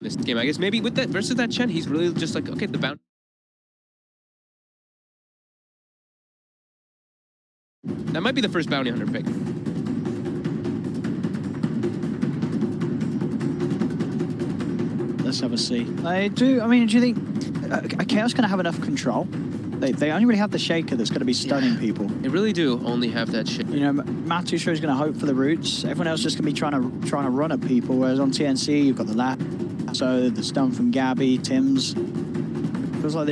this game. I guess maybe with that versus that Chen, he's really just like, okay, the bounty. That might be the first bounty hunter pick. Let's have a see. I mean, do you think Chaos going to have enough control? They only really have the Shaker that's going to be stunning people. They really do only have that shit. You know, Matusho is going to hope for the roots. Everyone else is just going to be trying to run at people. Whereas on TNC, you've got the lasso, the stun from Gabby, Tim's. Feels like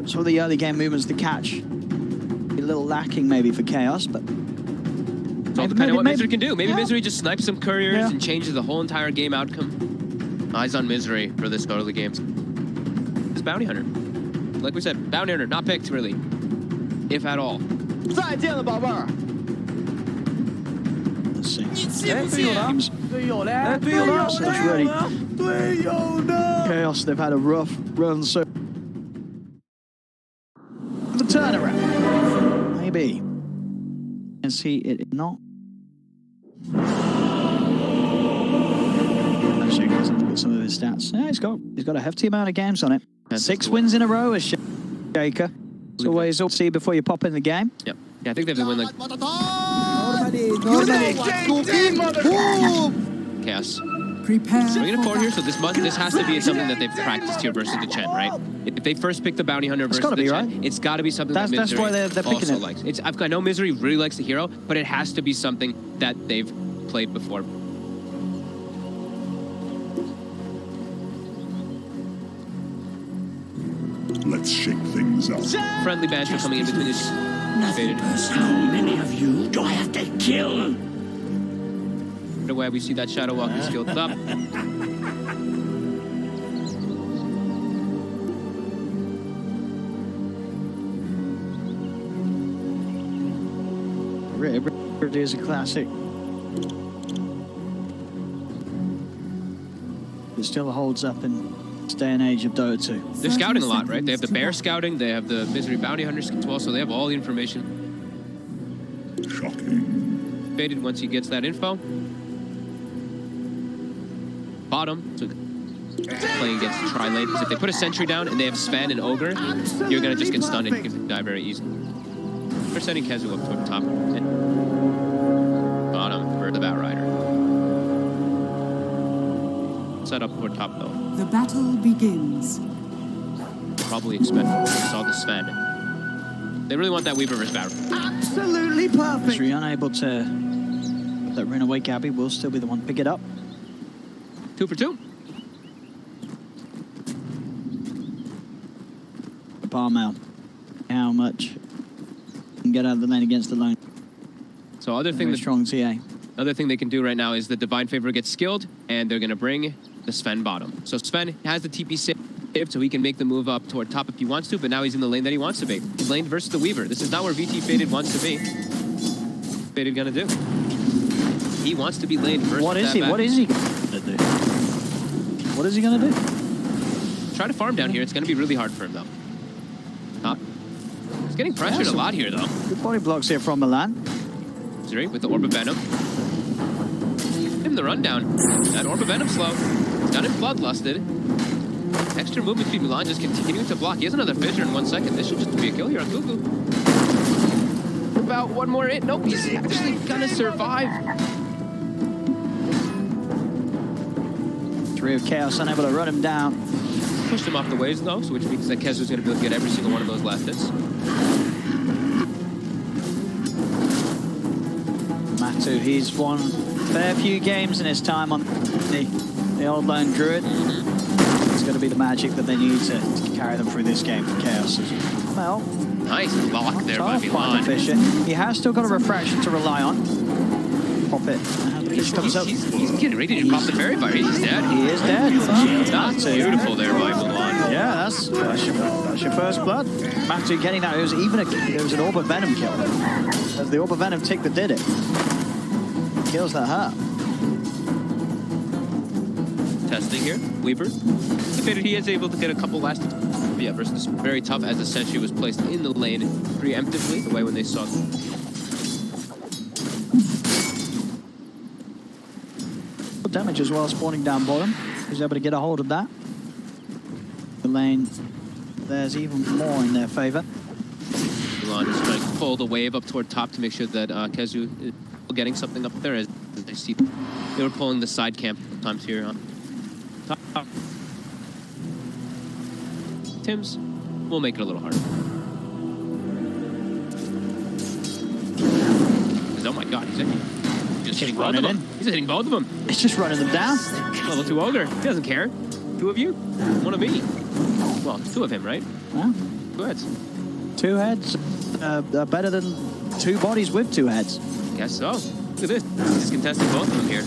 sort of the early game movements to catch. A little lacking maybe for Chaos, but it's all depending on what Misery can do. Maybe Misery just snipes some couriers and changes the whole entire game outcome. Eyes on Misery for this early game. This bounty hunter. Like we said, bounty hunter, not picked really, if at all. Let's see. Chaos, they've had a rough run, so the turnaround. Maybe. And see it not. Actually, guys, look at some of his stats. Yeah, he's got a hefty amount of games on it. That's 6 cool. wins in a row as Shaker. It's always all see before you pop in the game. Yep. Yeah, I think they've been winning like Chaos. Bringing it forward here, so this has to be something that they've practiced here versus the Chen, right? If they first pick the bounty hunter versus the Chen, right? It's got to be something that Misery why they're picking it. Likes. I know Misery really likes the hero, but it has to be something that they've played before. Let's shake things up. Friendly Banshee coming in between these. How many of you do I have to kill? Right away, we see that Shadow Walking skilled up. It is a classic. It still holds up in this day and age of Dota 2. They're scouting a lot, right? They have the bear scouting, they have the Misery bounty hunters as well, so they have all the information. Shocking. Faded once he gets that info. Bottom, so playing against Tri-Lane, because if they put a sentry down and they have Sven and Ogre, you're gonna just get stunned and you can die very easily. They're sending Kezu up toward the top. And bottom for the Batrider. Set up toward top though. The battle begins. Probably expect saw the Sven. They really want that Weaver versus Batrider. Absolutely perfect. Misery unable to put that run away. Gabby will still be the one to pick it up. 2 for 2. Parmail. How much can get out of the lane against the lone. So other thing strong TA. Other thing they can do right now is the Divine Favor gets skilled, and they're going to bring the Sven bottom. So Sven has the TP saved, so he can make the move up toward top if he wants to, but now he's in the lane that he wants to be. He's laned versus the Weaver. This is not where VT Faded wants to be. Faded going to do? He wants to be laned versus What is he going to do? What is he going to do? Try to farm down here. It's going to be really hard for him, though. He's getting pressured a lot here, though. Good body blocks here from Milan. Zuri with the Orb of Venom. Give him the rundown. That Orb of Venom slow. He's got him bloodlusted. Extra movement speed. Milan just continuing to block. He has another fissure in 1 second. This should just be a kill here on Gugu. About one more hit. Nope, he's actually gonna survive. 3 of Chaos unable to run him down. Pushed him off the waves though, so which means that Kezu's gonna be able to get every single one of those last hits. Matu, he's won a fair few games in his time on the old lone druid. It's going to be the magic that they need to carry them through this game for Chaos. Well, nice block there by Milan. He has still got a refraction to rely on. Pop it. He's getting ready to pop the fairy fire. He's dead. He is dead. That's beautiful there by Milan. Yeah, that's your first blood. Matu getting that. It was an Orb of Venom kill. It was the Orb of Venom tick that did it. Kills that hurt. Testing here, Weaver. He is able to get a couple last. Yeah, versus very tough as the sentry was placed in the lane preemptively, the way when they saw. Damage as well, spawning down bottom. was able to get a hold of that. The lane, there's even more in their favor. Milan is trying to pull the wave up toward top to make sure that Kezu is getting something up there. As I see, they were pulling the side camp times here on top. Tim's will make it a little harder. Oh my God, he's just hitting both of them. He's hitting both of them. It's just running them down. Level 2 ogre. He doesn't care. 2 of you, 1 of me. Well, 2 of him, right? Well, 2 heads. 2 heads are better than 2 bodies with 2 heads. Guess so. Look at this. He's just contesting both of them here.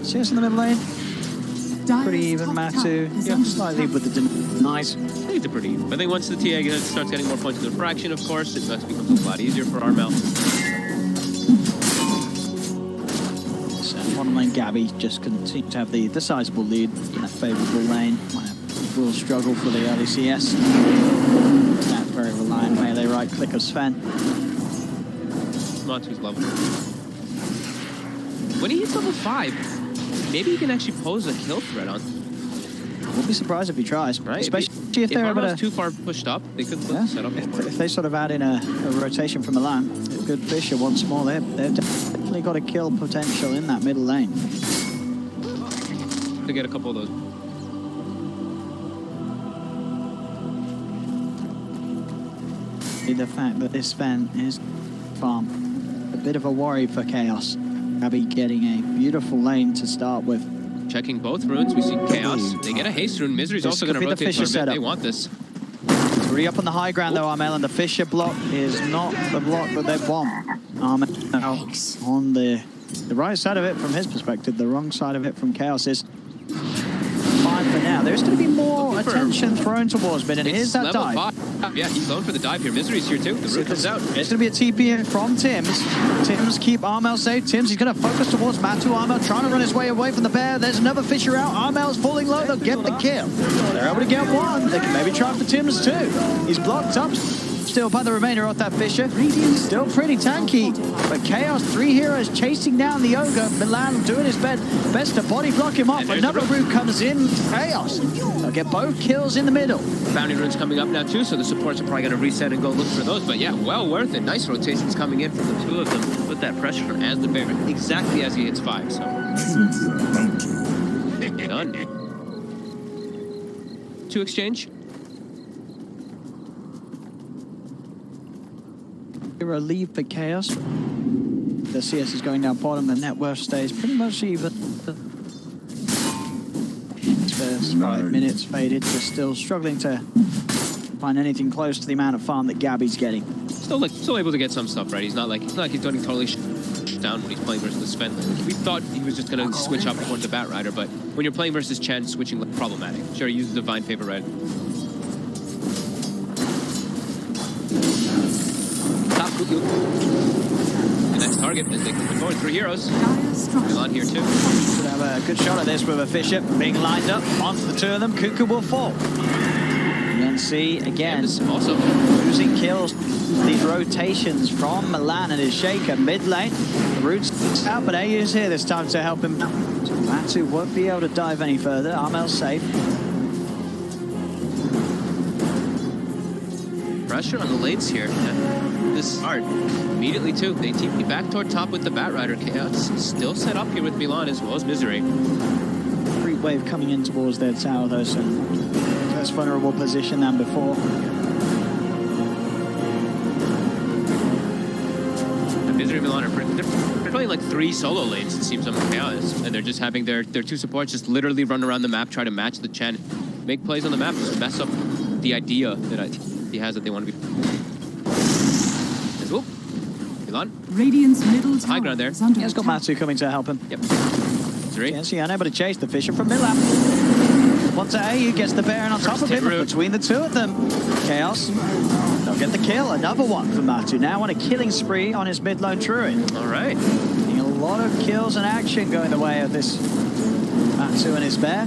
CS in the middle lane. Pretty even, Matu. Yeah, slightly with the denies. I think it's pretty even. I think once the TA starts getting more points in the fraction, of course, it becomes a lot easier for Armel. So bottom lane, Gabby just continues to have the sizable lead in that favourable lane. Will struggle for the early CS. That very reliant melee right click of Sven. Matu's level. When he hits level 5, maybe he can actually pose a kill threat on. Wouldn't be surprised if he tries, right? Especially if they're able to... too far pushed up, they could set up more. If they sort of add in a rotation from Milan, a good Fisher once more, they've definitely got a kill potential in that middle lane. To get a couple of those. The fact that this Sven is farm, a bit of a worry for Chaos. Gabby getting a beautiful lane to start with. Checking both runes, we see Chaos. They get a haste rune. Misery's also going to rotate for a bit. They want this. It's already up on the high ground though, Armel, and the Fisher block is not the block that they want. Armel on the right side of it from his perspective, the wrong side of it from Chaos is fine for now. There's going to be more attention thrown towards mid, and here's that dive. 5. Yeah, he's going for the dive here. Misery's here too. The root comes out. It's going to be a TP from Tims. Tims keep Armel safe. Tims, he's going to focus towards Matu. Armel trying to run his way away from the bear. There's another Fisher out. Armel's falling low. They'll get the kill. They're able to get 1. They can maybe try for Tims too. He's blocked up still by the remainder of that Fisher. Still pretty tanky, but Chaos, 3 heroes chasing down the Ogre. Milan doing his best to body block him off. Another root comes in. Chaos. They'll get both kills in the middle. Bounty runes coming up now too, so the supports are probably going to reset and go look for those. But yeah, well worth it. Nice rotations coming in from the 2 of them. Put that pressure as the bear, exactly as he hits 5. So done. 2 exchange. A lead for Chaos. The CS is going down bottom. The net worth stays pretty much even. First 5 minutes faded. Just still struggling to find anything close to the amount of farm that Gabby's getting. Still able to get some stuff right. He's not like he's getting totally down when he's playing versus the Sven. We thought he was just going to switch up towards the Bat Rider, but when you're playing versus Chen, switching looks problematic. Sure, he uses Divine Favor Red. The next target is they can forward 3 heroes. Milan here too. Should have a good shot at this with a Fisher being lined up onto the 2 of them. Cuckoo will fall. TNC again also losing kills. These rotations from Milan and his Shaker mid lane. The root's out, but AU's here this time to help him. So Matu won't be able to dive any further. Armel's safe. Pressure on the lanes here. This start immediately too. They TP back toward top with the Bat Rider. Chaos still set up here with Milan as well as Misery. Creep wave coming in towards their tower though, so less vulnerable position than before. And Misery and Milan are they're playing like 3 solo lanes, it seems, on Chaos, and they're just having their 2 supports just literally run around the map, try to match the Chen, make plays on the map, just mess up the idea that he has that they want to be. Cool. Milan. Radiant's middle high ground there. He has got Matu coming to help him. Yep. TNC unable to chase the Fisher from Milan. Once AU gets the Baron on top of him, between the 2 of them. Chaos. They'll get the kill. Another one for Matu. Now on a killing spree on his mid-lone Druid. All right. Seeing a lot of kills and action going the way of this Matu and his bear.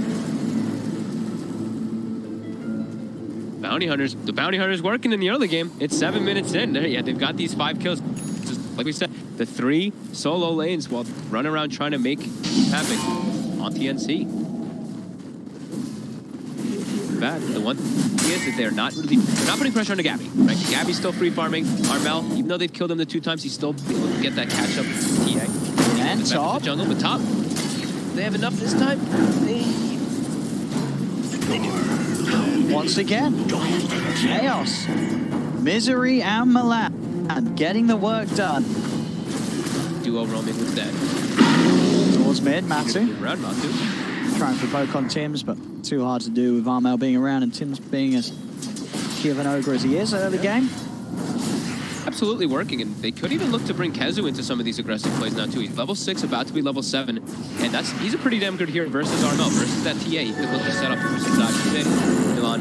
Bounty Hunters. The Bounty Hunters working in the early game. It's 7 minutes in. Yeah, they've got these 5 kills. Just like we said, the 3 solo lanes while running around trying to make havoc on TNC. Bad. The one thing is that they're not putting pressure on the Gabby. Right? Gabby's still free farming. Armel, even though they've killed him the 2 times, he's still able to get that catch up. TA. And top. The jungle, but top. They have enough this time. They do. Once again, Chaos, Misery, and Milan getting the work done. Duo roaming with dead. Towards mid, Matu. Around Matu. Trying for poke on Tims, but too hard to do with Armel being around and Tims being as key of an ogre as he is early game. Absolutely working, and they could even look to bring Kezu into some of these aggressive plays now too. He's level 6, about to be level 7, and he's a pretty damn good hero versus Armel, versus that TA. He could look to set up for some dodge today. Milan.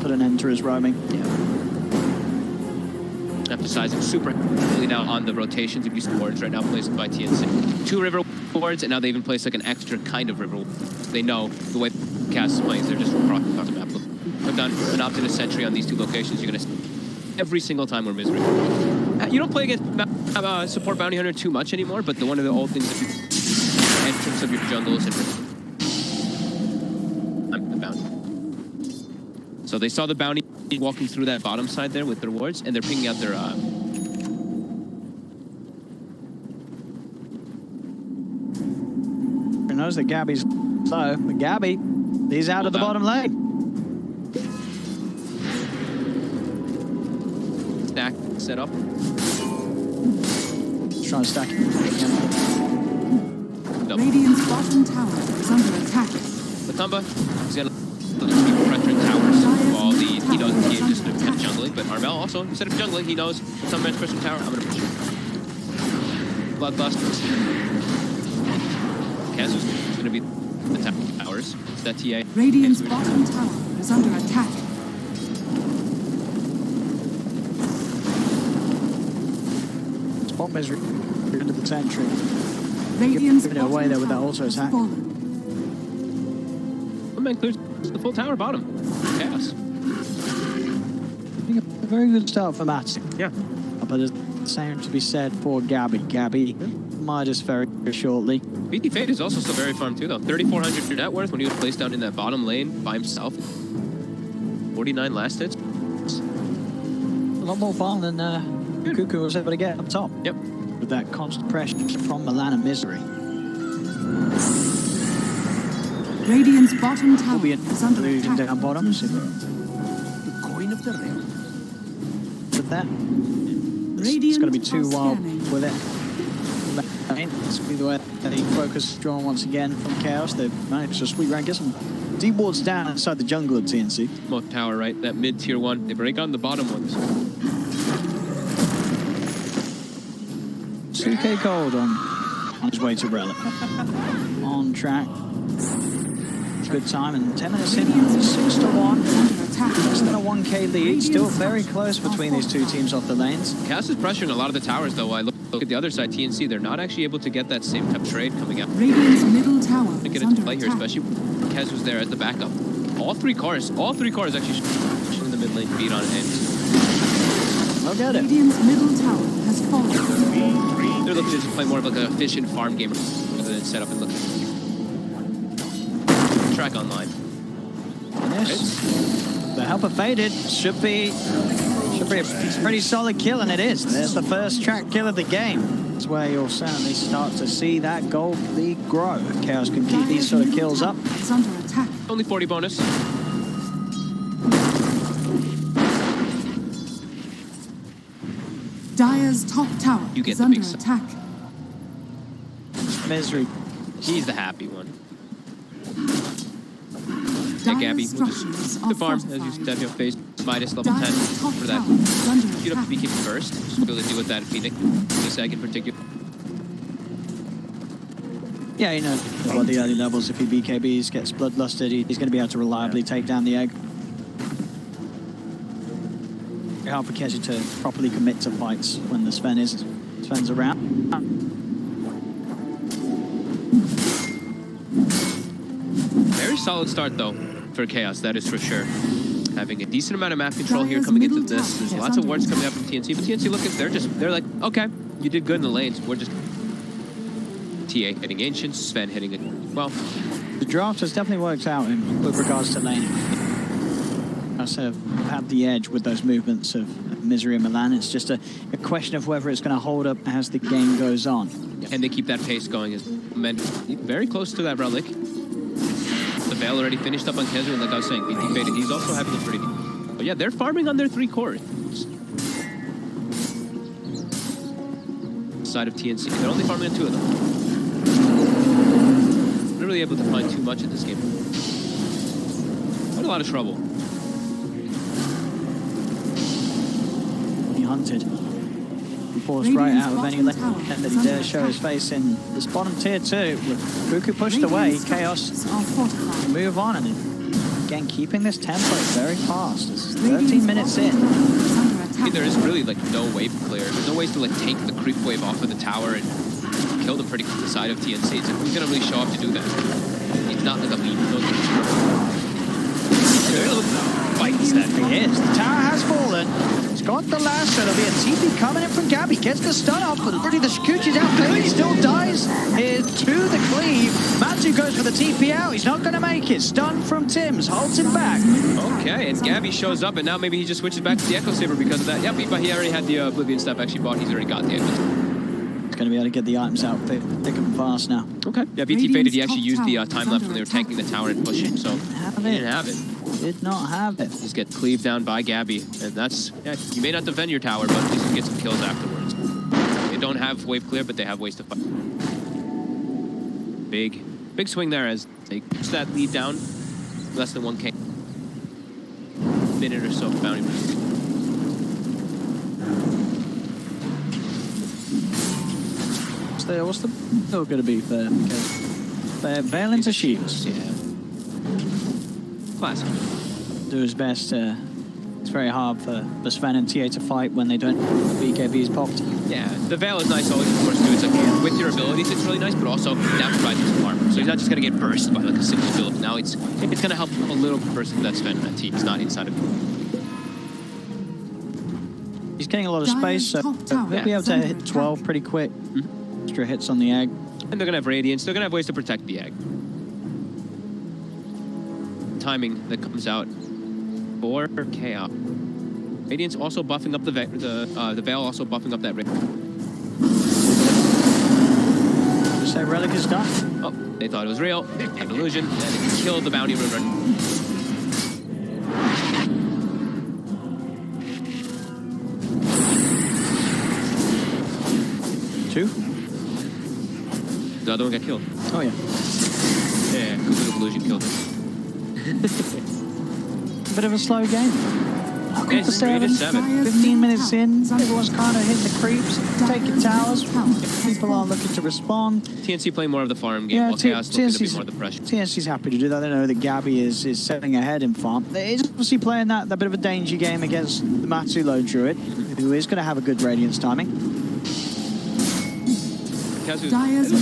Put an end to his roaming. Yeah. Emphasizing super heavily now on the rotations of these wards right now placed by TNC. 2 river wards, and now they even place like an extra kind of river ward. They know the way Cast is playing, they're just across the map. I've done an Optimus sentry on these 2 locations. You're gonna see every single time we're Misery. You don't play against support Bounty Hunter too much anymore, but one of the old things is entrance of your jungles and I'm the bounty. So they saw the bounty walking through that bottom side there with their wards, and they're picking out their Who knows that Gabby's low, but Gabby, he's out of the bottom lane. Stack set up. Trying to stack it. Double. Radiant's bottom tower is under attack. Matumba, he's gonna keep pressure in towers while he knows he just kept jungling, but Armel also, instead of jungling, he knows some man's pressure in tower, I'm gonna push it. Bloodlust. Kazu's gonna be the towers. It's that TA. Radiant's bottom tower is under attack. Spot Misery into the sentry. Radiant's Giving it away there with that auto attack. One man clears the full tower bottom. Chaos. I think a very good start for Matt. Yeah. But there's the same to be said for Gabby. Gabby might just very shortly. BT Fate is also still very farm too, though. 3,400 net worth when he was placed down in that bottom lane by himself. 49 last hits. A lot more farm than Cuckoo was able to get up top. Yep. With that constant pressure from Milan and Misery. Radiant's bottom tower Will be is under illusion attack. down bottom. So The coin of the realm. with that, it's Radiant going to be too are wild scanning. with it. It's going to be the way the focus drawn once again from Chaos. They've managed to sweep around, get some deep wards down inside the jungle of TNC. Both tower, right? That mid tier 1. They break on the bottom ones. CK Cold on his way to Relic. On track. Good time, and 10 minutes in, 6-1. Under attack. Less than a 1k lead. Still very close between these 2 teams off the lanes. Chaos is pressuring a lot of the towers, though. I look at the other side, TNC. They're not actually able to get that same type of trade coming out. Radiant's middle tower To get is into under play here, attack. especially Kez was there as the backup. All three cars actually in the mid lane beat on end. I'll get it. Radiant's middle tower has fallen. They're looking to just play more of like an efficient farm game rather than set up and look. Track online. Yes. The helper faded. Should be a pretty solid kill, and it is. There's the first track kill of the game. That's where you'll certainly start to see that gold lead grow. Chaos can keep these sort of kills up. Is under attack. Only 40 bonus. Dire's top tower You get is the under big side. attack. Misery. He's the happy one. Yeah, Dire's Gabby, we'll just structures the are farm, as you fortified. said, your face, minus level 10 Dire's top for that. tower is under Shoot up attack. to BK first. Just be able to deal with that Phoenix. This egg in particular. Yeah, you know what the early levels, if he BKBs, gets bloodlusted, he's going to be able to reliably take down the egg. Very hard for Kezi to properly commit to fights when the Sven's around. Very solid start, though. for Chaos, that is for sure. Having a decent amount of map control here Dire's coming into middle this. tower There's is lots of under wards attack. coming up from TNC, but TNC looking, they're like, okay, you did good in the lanes. We're just TA hitting Ancients, Sven hitting it. Well, The draft has definitely worked out with regards to laning. I sort of had the edge with those movements of Misery and Milan. It's just a question of whether it's going to hold up as the game goes on. and they keep that pace going. As men very close to that relic. The Veil already finished up on Kezra, and like I was saying, BT Faded, he's also having a pretty... But yeah, they're farming on their 3 cores. Side of TNC. They're only farming on 2 of them. Not really able to find too much in this game. Quite a lot of trouble. He hunted. He forced right out of any lane that he dare show his face in this bottom tier too. With Buku pushed away, Chaos move on, and again keeping this tempo very fast. It's 13 minutes in. I mean, there is really like no wave clear. There's no ways to like take the creep wave off of the tower and kill them pretty from the side of TNC. So who's gonna really show up to do that? He's not like a lead. They're gonna look fight instead. He is. The tower has fallen. He's got the last, so there'll be a TP coming in from Gabby. Gets the stun off, but already the Shikuchi's out clean. He still dies here to the cleave. Matsu goes for the TP out. He's not going to make it. Stun from Tim's. Holds him back. Okay, and Gabby shows up, and now maybe he just switches back to the Echo Saber because of that. Yep, but he already had the Oblivion stuff actually bought. He's already got the Echo Saber. He's going to be able to get the items out thick and fast now. Okay. Yeah, BT Faded, he actually used the time lapse when they were tanking the tower and pushing, so he didn't have it. Did not have it. Just get cleaved down by Gabby, and that's... Yeah, you may not defend your tower, but at least you get some kills afterwards. They don't have wave clear, but they have ways to fight. Big swing there as they push that lead down. Less than 1k. Minute or so of bounty runs. What's the bill going to be for them? They're Veil into Shields. Yeah. Classic. Do his best. It's very hard for Sven and TA to fight when they don't BKB's popped. Yeah, the Veil is nice always, of course, too. It's like, with your abilities, it's really nice, but also that provides some armor. So he's not just going to get burst by like a single build. Now it's going to help a little person that's Sven and that team. He's not inside of it. He's getting a lot of space, so he'll be able to hit 12 pretty quick. Extra hits on the egg. And they're going to have Radiance. They're going to have ways to protect the egg. Timing that comes out for Chaos. Radiance also buffing up the Veil, also buffing up that Radiance. Just say Relic is done. Oh, they thought it was real. An illusion. And it killed the bounty runner. 2. The other one got killed. Oh yeah. Yeah, Kuku's illusion killed him. Bit of a slow game. Yeah, For 7. 15 minutes in, everyone's kind of hitting the creeps, taking towers. People are looking to respond. TNC playing more of the farm game, Yeah, while Chaos looking to be TNC's more of the pressure. TNC's happy to do that. They know that Gabby is setting ahead in farm. He's obviously playing that bit of a danger game against the Matsu Low Druid, who is going to have a good Radiance timing. Chaos is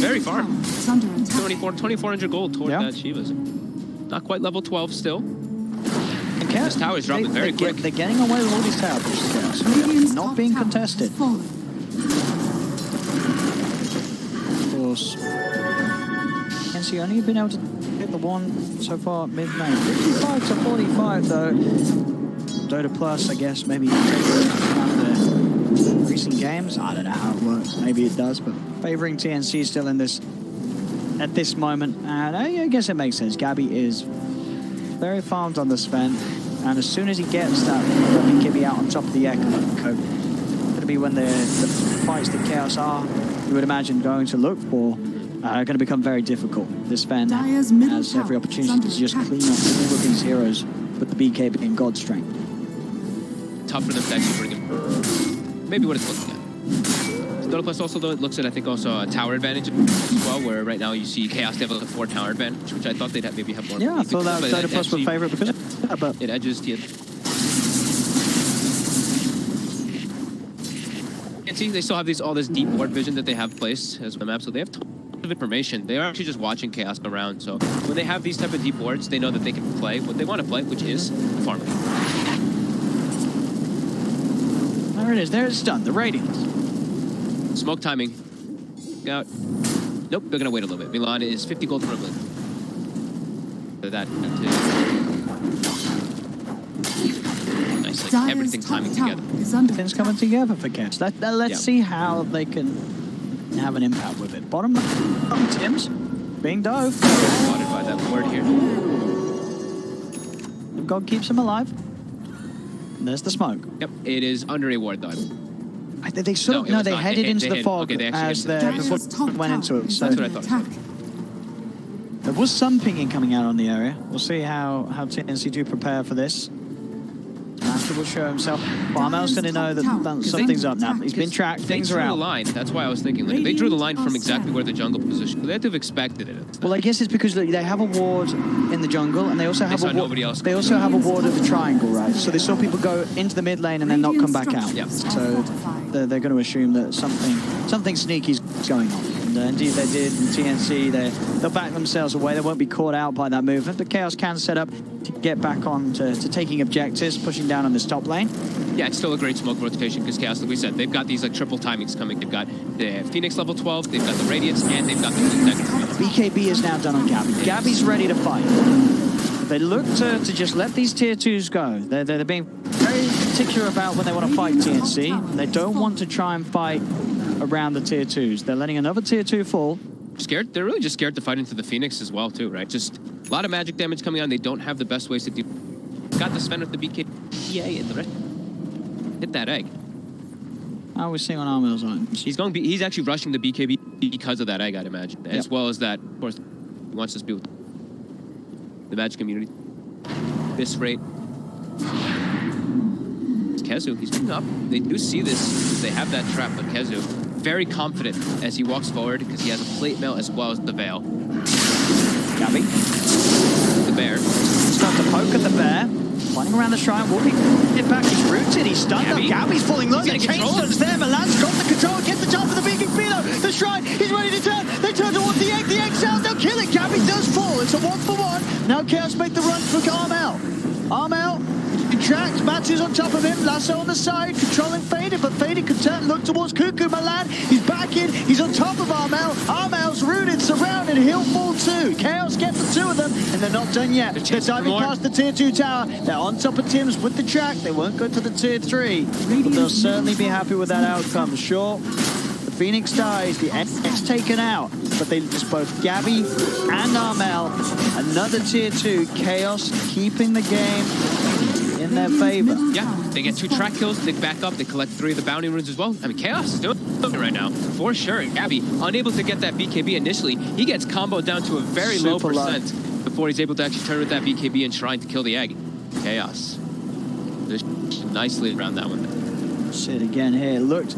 very farm. 2,400 gold toward that Shiva's. Not quite level 12 still. And Chaos, this tower is dropping very quick. They're getting away with all these tower pushes, Chaos. Not being contested. Of course. TNC only been able to hit the one so far at midnight. 55 to 45 though. Dota Plus, I guess, maybe take the recent games. I don't know how it works. Maybe it does, but favoring TNC still in this at this moment. And I guess it makes sense. Gabby is very farmed on the Sven, and as soon as he gets that BKB out on top of the Echo, going to be when the fights that Chaos are, you would imagine, going to look for, are going to become very difficult. This Sven has every opportunity to just clean up all of these heroes with the BKB and God Strength. Tough for them to actually bring him. Maybe what it's looking at. Dota Plus also, though, it looks at, I think, also a tower advantage as well, where right now you see Chaos they have a 4 tower advantage, which I thought they'd maybe have more. Yeah, I thought that Dota Plus would favor it because of that, but it edges TNC. And see, they still have all this deep ward vision that they have placed as the map, so they have tons of of information. They are actually just watching Chaos around. So when they have these type of deep wards, they know that they can play what they want to play, which is the farm game. There it is. There it's done. The Radiance. Smoke timing. Out. Nope, they're gonna wait a little bit. Milan is 50 gold from a blink. So that nice, like everything timing together. Things coming together for Chaos. Let's see how they can have an impact with it. Bottom Tim's being dove. Spotted by that ward here. God keeps him alive. And there's the smoke. Yep, it is under a ward though. I think they sort of, they headed into the fog as before they went into it. So that's what I thought. There was some pinging coming out on the area. We'll see how TNC do prepare for this. Master will show himself. Farmel's going to know that something's up now. He's been tracked. Things are out. The line. That's why I was thinking. Like, they drew the line from exactly where the jungle position. They had to have expected it. Well, I guess it's because they have a ward in the jungle, and they also have a ward. They also have a ward at the triangle, right? So they saw people go into the mid lane and then not come back out. Yep. So they're going to assume that something sneaky's going on. And indeed they did. In TNC, they'll back themselves away. They won't be caught out by that movement. But Chaos can set up to get back on to taking objectives, pushing down on this top lane. Yeah, it's still a great smoke rotation because Chaos, like we said, they've got these like triple timings coming. They've got the Phoenix level 12, they've got the Radiance, and they've got the BKB is now done on Gabby. Gabby's ready to fight. They look to just let these tier 2s go. They're being very particular about when they want to fight TNC. They don't want to try and fight around the tier 2s. They're letting another tier 2 fall. Scared? They're really just scared to fight into the Phoenix as well, too, right? Just a lot of magic damage coming on. They don't have the best ways to do. Got the Sven with the BK. Yeah, and the rest. Hit that egg. How are we seeing on Armel's on? He's actually rushing the BKB because of that egg, I'd imagine. Yep. As well as that, of course, he wants to be with the magic community. This rate. Kezu, he's moving up. They do see this. They have that trap, but Kezu, very confident as he walks forward because he has a plate mail as well as the veil. Gabby. The bear. Start to poke at the bear. Running around the shrine, walking it back. He's rooted, he's stunned up. Gabby's falling low. The chainstone's there. Milan's got the control, gets the jump for the big Philo. The shrine, he's ready to turn. They turn towards the egg. The egg sounds, they'll kill it. Gabby does fall. It's a 1-for-1. Now Chaos make the run for Armel. Armel contracts, Matches on top of him. Lasso on the side, controlling Faded, but Faded could turn, look towards Cuckoo. Milan, he's back in. He's on top of Armel. Armel's rooted, surrounded. He'll fall too. Chaos get the 2 of them, and they're not done yet. They're diving past the tier 2 tower. They're on top of Tim's with the track. They won't go to the tier 3, but they'll certainly be happy with that outcome. Sure, the Phoenix dies, the X taken out, but they just both Gabby and Armel. Another tier 2. Chaos keeping the game in their favor. Yeah, they get 2 track kills, they back up, they collect 3 of the bounty runes as well. I mean, Chaos is doing it right now, for sure. Gabby, unable to get that BKB initially, he gets comboed down to a very low percent before he's able to actually turn with that BKB and Shrine to kill the egg. Chaos. Nicely around that one. Shit again here. Looked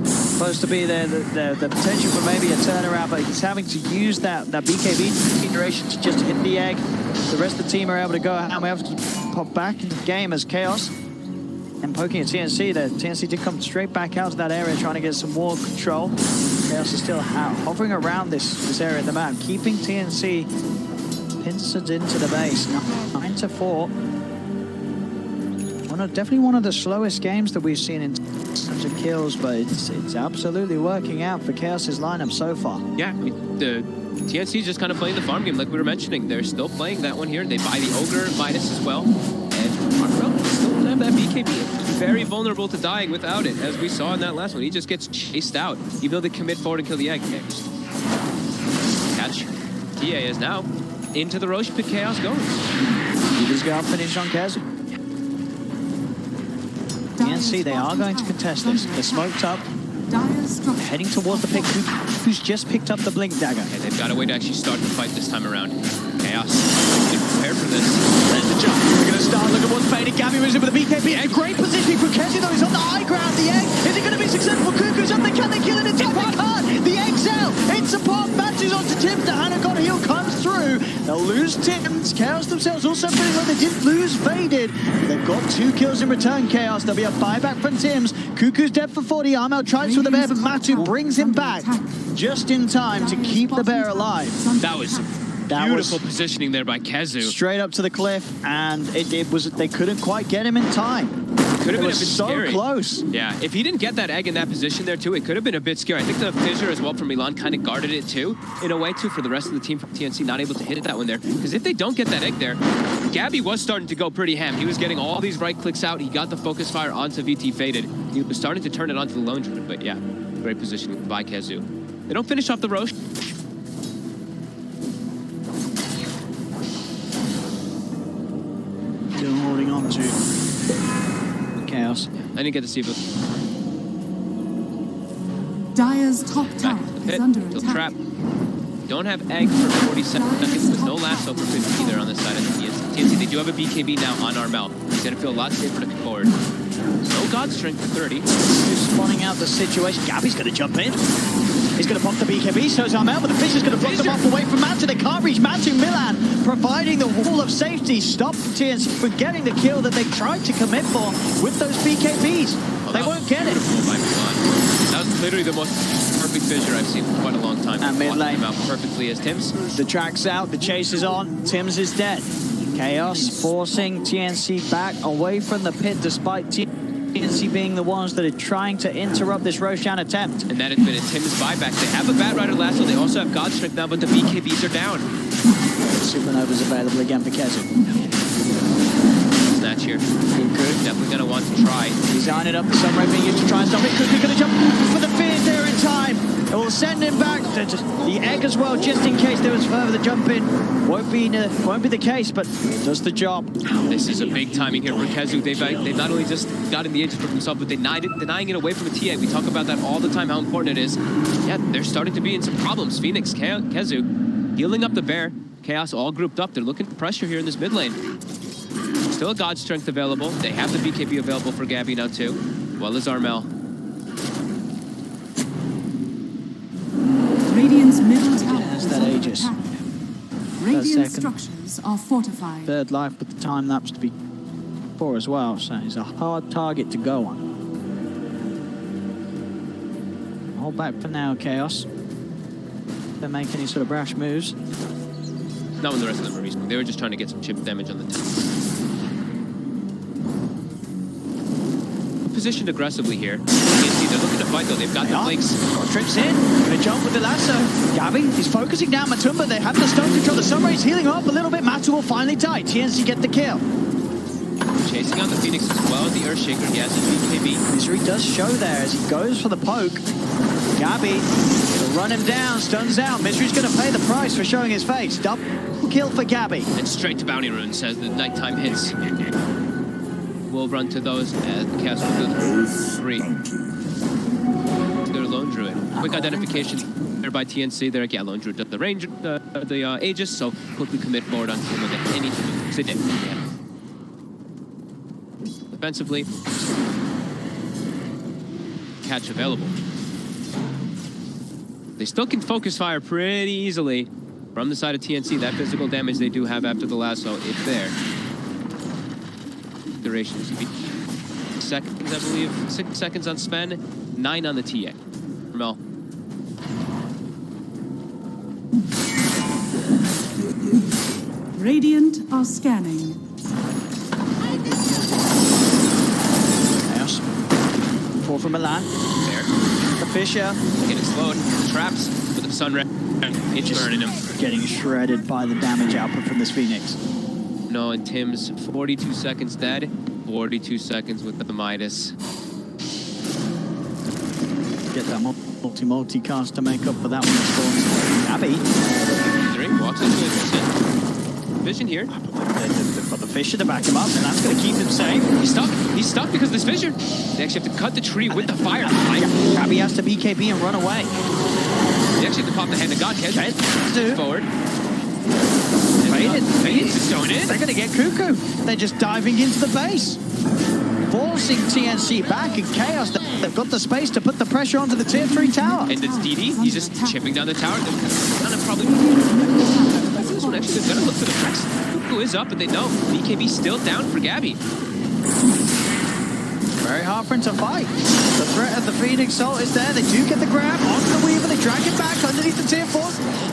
supposed to be the potential for maybe a turnaround, but he's having to use that BKB duration to just hit the egg. The rest of the team are able to go out and we have to pop back into the game as Chaos and poking at TNC. The TNC did come straight back out to that area trying to get some more control. Chaos is still hovering around this area of the map, keeping TNC pincered into the base. 9-4. Definitely one of the slowest games that we've seen in terms of kills, but it's absolutely working out for Chaos's lineup so far. Yeah, I mean, the TNC is just kind of playing the farm game like we were mentioning. They're still playing that one here. They buy the Ogre Midas as well. And Armel still doesn't have that BKB. Very vulnerable to dying without it, as we saw in that last one. He just gets chased out, even though they commit forward and kill the egg. Catch. TA is now into the Roche pit. Chaos goes. He just got finished on Kezu. TNC, they are going to contest this. They're smoked up. Heading towards the pick, who's just picked up the Blink Dagger. And they've got a way to actually start the fight this time around. Chaos. Get prepared for this. There's the jump. We're going to start looking what's Faded. Gabby moves in with the BKB. A great positioning for Kezu, though. He's on the high ground. The egg. Is it going to be successful? Cuckoo's up. Can they kill it in time? They can't. The egg's out. It's a pop. Matches onto Tim. The Hannah got heal comes through. They'll lose Tim's. Chaos themselves. themselves also pretty well. They didn't lose Faded. They've got 2 kills in return, Chaos. There'll be a buyback from Tims. Cuckoo's dead for 40. Armel tries with the bear, but Matu brings him back just in time to keep the bear alive. That was beautiful positioning there by Kezu. Straight up to the cliff, and it was they couldn't quite get him in time. Could have been a bit so scary. Close. Yeah, if he didn't get that egg in that position there too, it could have been a bit scary. I think the fissure as well from Milan kind of guarded it too, in a way too, for the rest of the team from TNC, not able to hit that one there. Because if they don't get that egg there, Gabby was starting to go pretty ham. He was getting all these right clicks out. He got the focus fire onto VT Faded. He was starting to turn it onto the Lone Druid, but yeah, great positioning by Kezu. They don't finish off the Roche. Still holding on to Chaos. I didn't get to see it. Dyer's top tower is under Kill attack. trap. Don't have egg for 40 seconds. There's no lasso for 50 either on this side of the TNC. They do have a BKB now on Armel. He's going to feel a lot safer to come forward. No God Strength for 30. Who's spawning out the situation? Gabby's going to jump in. He's going to block the BKB, so is Armel, but the Fisher's going to block them off away from Matu. They can't reach Matu. Milan providing the wall of safety, stop TNC from getting the kill that they tried to commit for with those BKBs. They won't get it. That was literally the most perfect fissure I've seen for quite a long time. And mid lane. Him out perfectly as Tims. The track's out, the chase is on, Tims is dead. Chaos forcing TNC back away from the pit despite TNC being the ones that are trying to interrupt this Roshan attempt. And that has been a Tims buyback. They have a Bat Rider lasso, they also have God Strength now, but the BKBs are down. Supernova's available again for Kezu. Snatch here. Cuckoo definitely going to want to try. Design it up, the Sunray being used to try and stop it. Cuckoo going to jump for the fear there in time. It will send him back to the egg as well, just in case there was further jump in. Won't be the case, but it does the job. This is a big timing here for Kezu. They've not only just gotten the edge for themselves, but denying it away from a TA. We talk about that all the time, how important it is. Yeah, they're starting to be in some problems. Phoenix, Kezu, healing up the bear. Chaos all grouped up. They're looking for pressure here in this mid lane. Still a God Strength available. They have the BKB available for Gabby now too, well as Armel. Radiant's middle tower Yes, is that under Aegis. attack. Radiant second. structures are fortified. Third life with the time lapse to be 4 as well, so he's a hard target to go on. Hold back for now, Chaos. Don't make any sort of brash moves. Not when the rest of them are respawning. They were just trying to get some chip damage on the tank. Positioned aggressively here. You can see they're looking to fight though. They've got the flanks. Trips in, gonna jump with the lasso. Gabby, he's focusing down Matumba. They have the stone control. The Sunray's healing up a little bit. Matu will finally die. TNC get the kill. Chasing on the Phoenix as well as the Earthshaker. He has his BKB. Misery does show there as he goes for the poke. Gabby will run him down, stuns out. Misery's gonna pay the price for showing his face. Double kill for Gabby. And straight to Bounty Runes as the nighttime hits. We'll run to those as the cast will do 3. Their Lone Druid. Quick identification there by TNC. There, yeah, Lone Druid does the range, the Aegis, so quickly commit forward on him with anything. They did. Yeah. Defensively, catch available. They still can focus fire pretty easily from the side of TNC. That physical damage they do have after the lasso, it's there. Duration should be seconds, I believe. 6 seconds on Sven, 9 on the TA. Mel. Radiant are scanning. Chaos. 4 from Milan. There. The Fisher. Getting slowed. Traps with the Sunray. It's burning him. Getting shredded by the damage output from this Phoenix. No, and Tim's 42 seconds dead. 42 seconds with the Midas. Get that multi-cast to make up for that one. Gabby. Walks into it. Vision here. They've got the Fisher to back him up, and that's going to keep him safe. He's stuck. He's stuck because of this Fisher. They actually have to cut the tree with the fire. Gabby has to BKB and run away. They actually have to pop the hand of God. Catch forward. Faded. Just going in. They're going to get Cuckoo. They're just diving into the base. Forcing TNC back, and Chaos, they've got the space to put the pressure onto the tier 3 tower. And it's DD. He's just chipping down the tower. They're kind of probably one, actually, they're going to look for the tracks. Who is up, but they know. BKB still down for Gabby. Very hard for him to fight. The threat of the Phoenix Salt is there. They do get the grab onto the Weaver. They drag him back underneath the tier 4.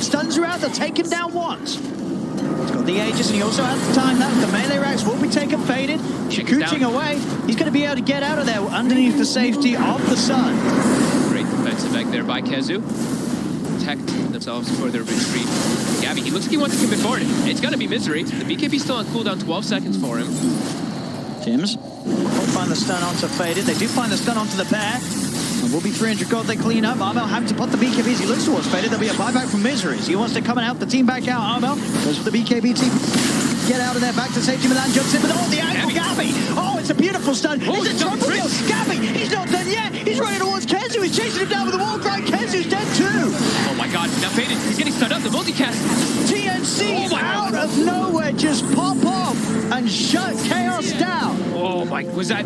Stuns are out. They'll take him down once. He's got the Aegis, and he also has the time that the melee racks will be taken faded. Scooching away. He's going to be able to get out of there underneath the safety of the sun. Great defensive egg there by Kezu. Protect themselves for their retreat. Gabby, he looks like he wants to commit forward. It's going to be Misery. The BKB still on cooldown, 12 seconds for him. Tims won't find the stun onto Faded. They do find the stun onto the bear. It will be 300 gold they clean up. Armel having to put the BKBs. He looks towards Faded. There'll be a buyback from Miseries. He wants to come and help the team back out. Armel goes for the BKB team. Get out of there, back to safety. Milan jumps in with the angle. Gabby. Oh, it's a beautiful stun. It's a triple kill. Gabby, he's not done yet. He's running towards Kezu. He's chasing him down with the wall grind. Kezu's dead too. Oh my god, now Faded, he's getting stunned up. The multicast. TNC out of nowhere just pop off and shut Chaos down. Oh my, was that?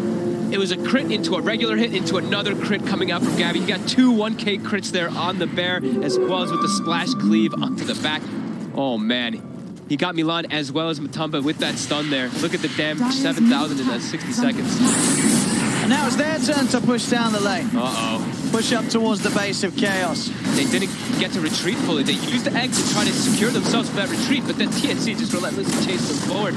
It was a crit into a regular hit into another crit coming out from Gabby. He got 2 1K crits there on the bear, as well as with the splash cleave onto the back. Oh man. He got Milan as well as Matumba with that stun there. Look at the damage, 7,000 in that 60 seconds. And now it's their turn to push down the lane. Uh-oh. Push up towards the base of Chaos. They didn't get to retreat fully. They used the egg to try to secure themselves for that retreat, but then TNC just relentlessly chased them forward.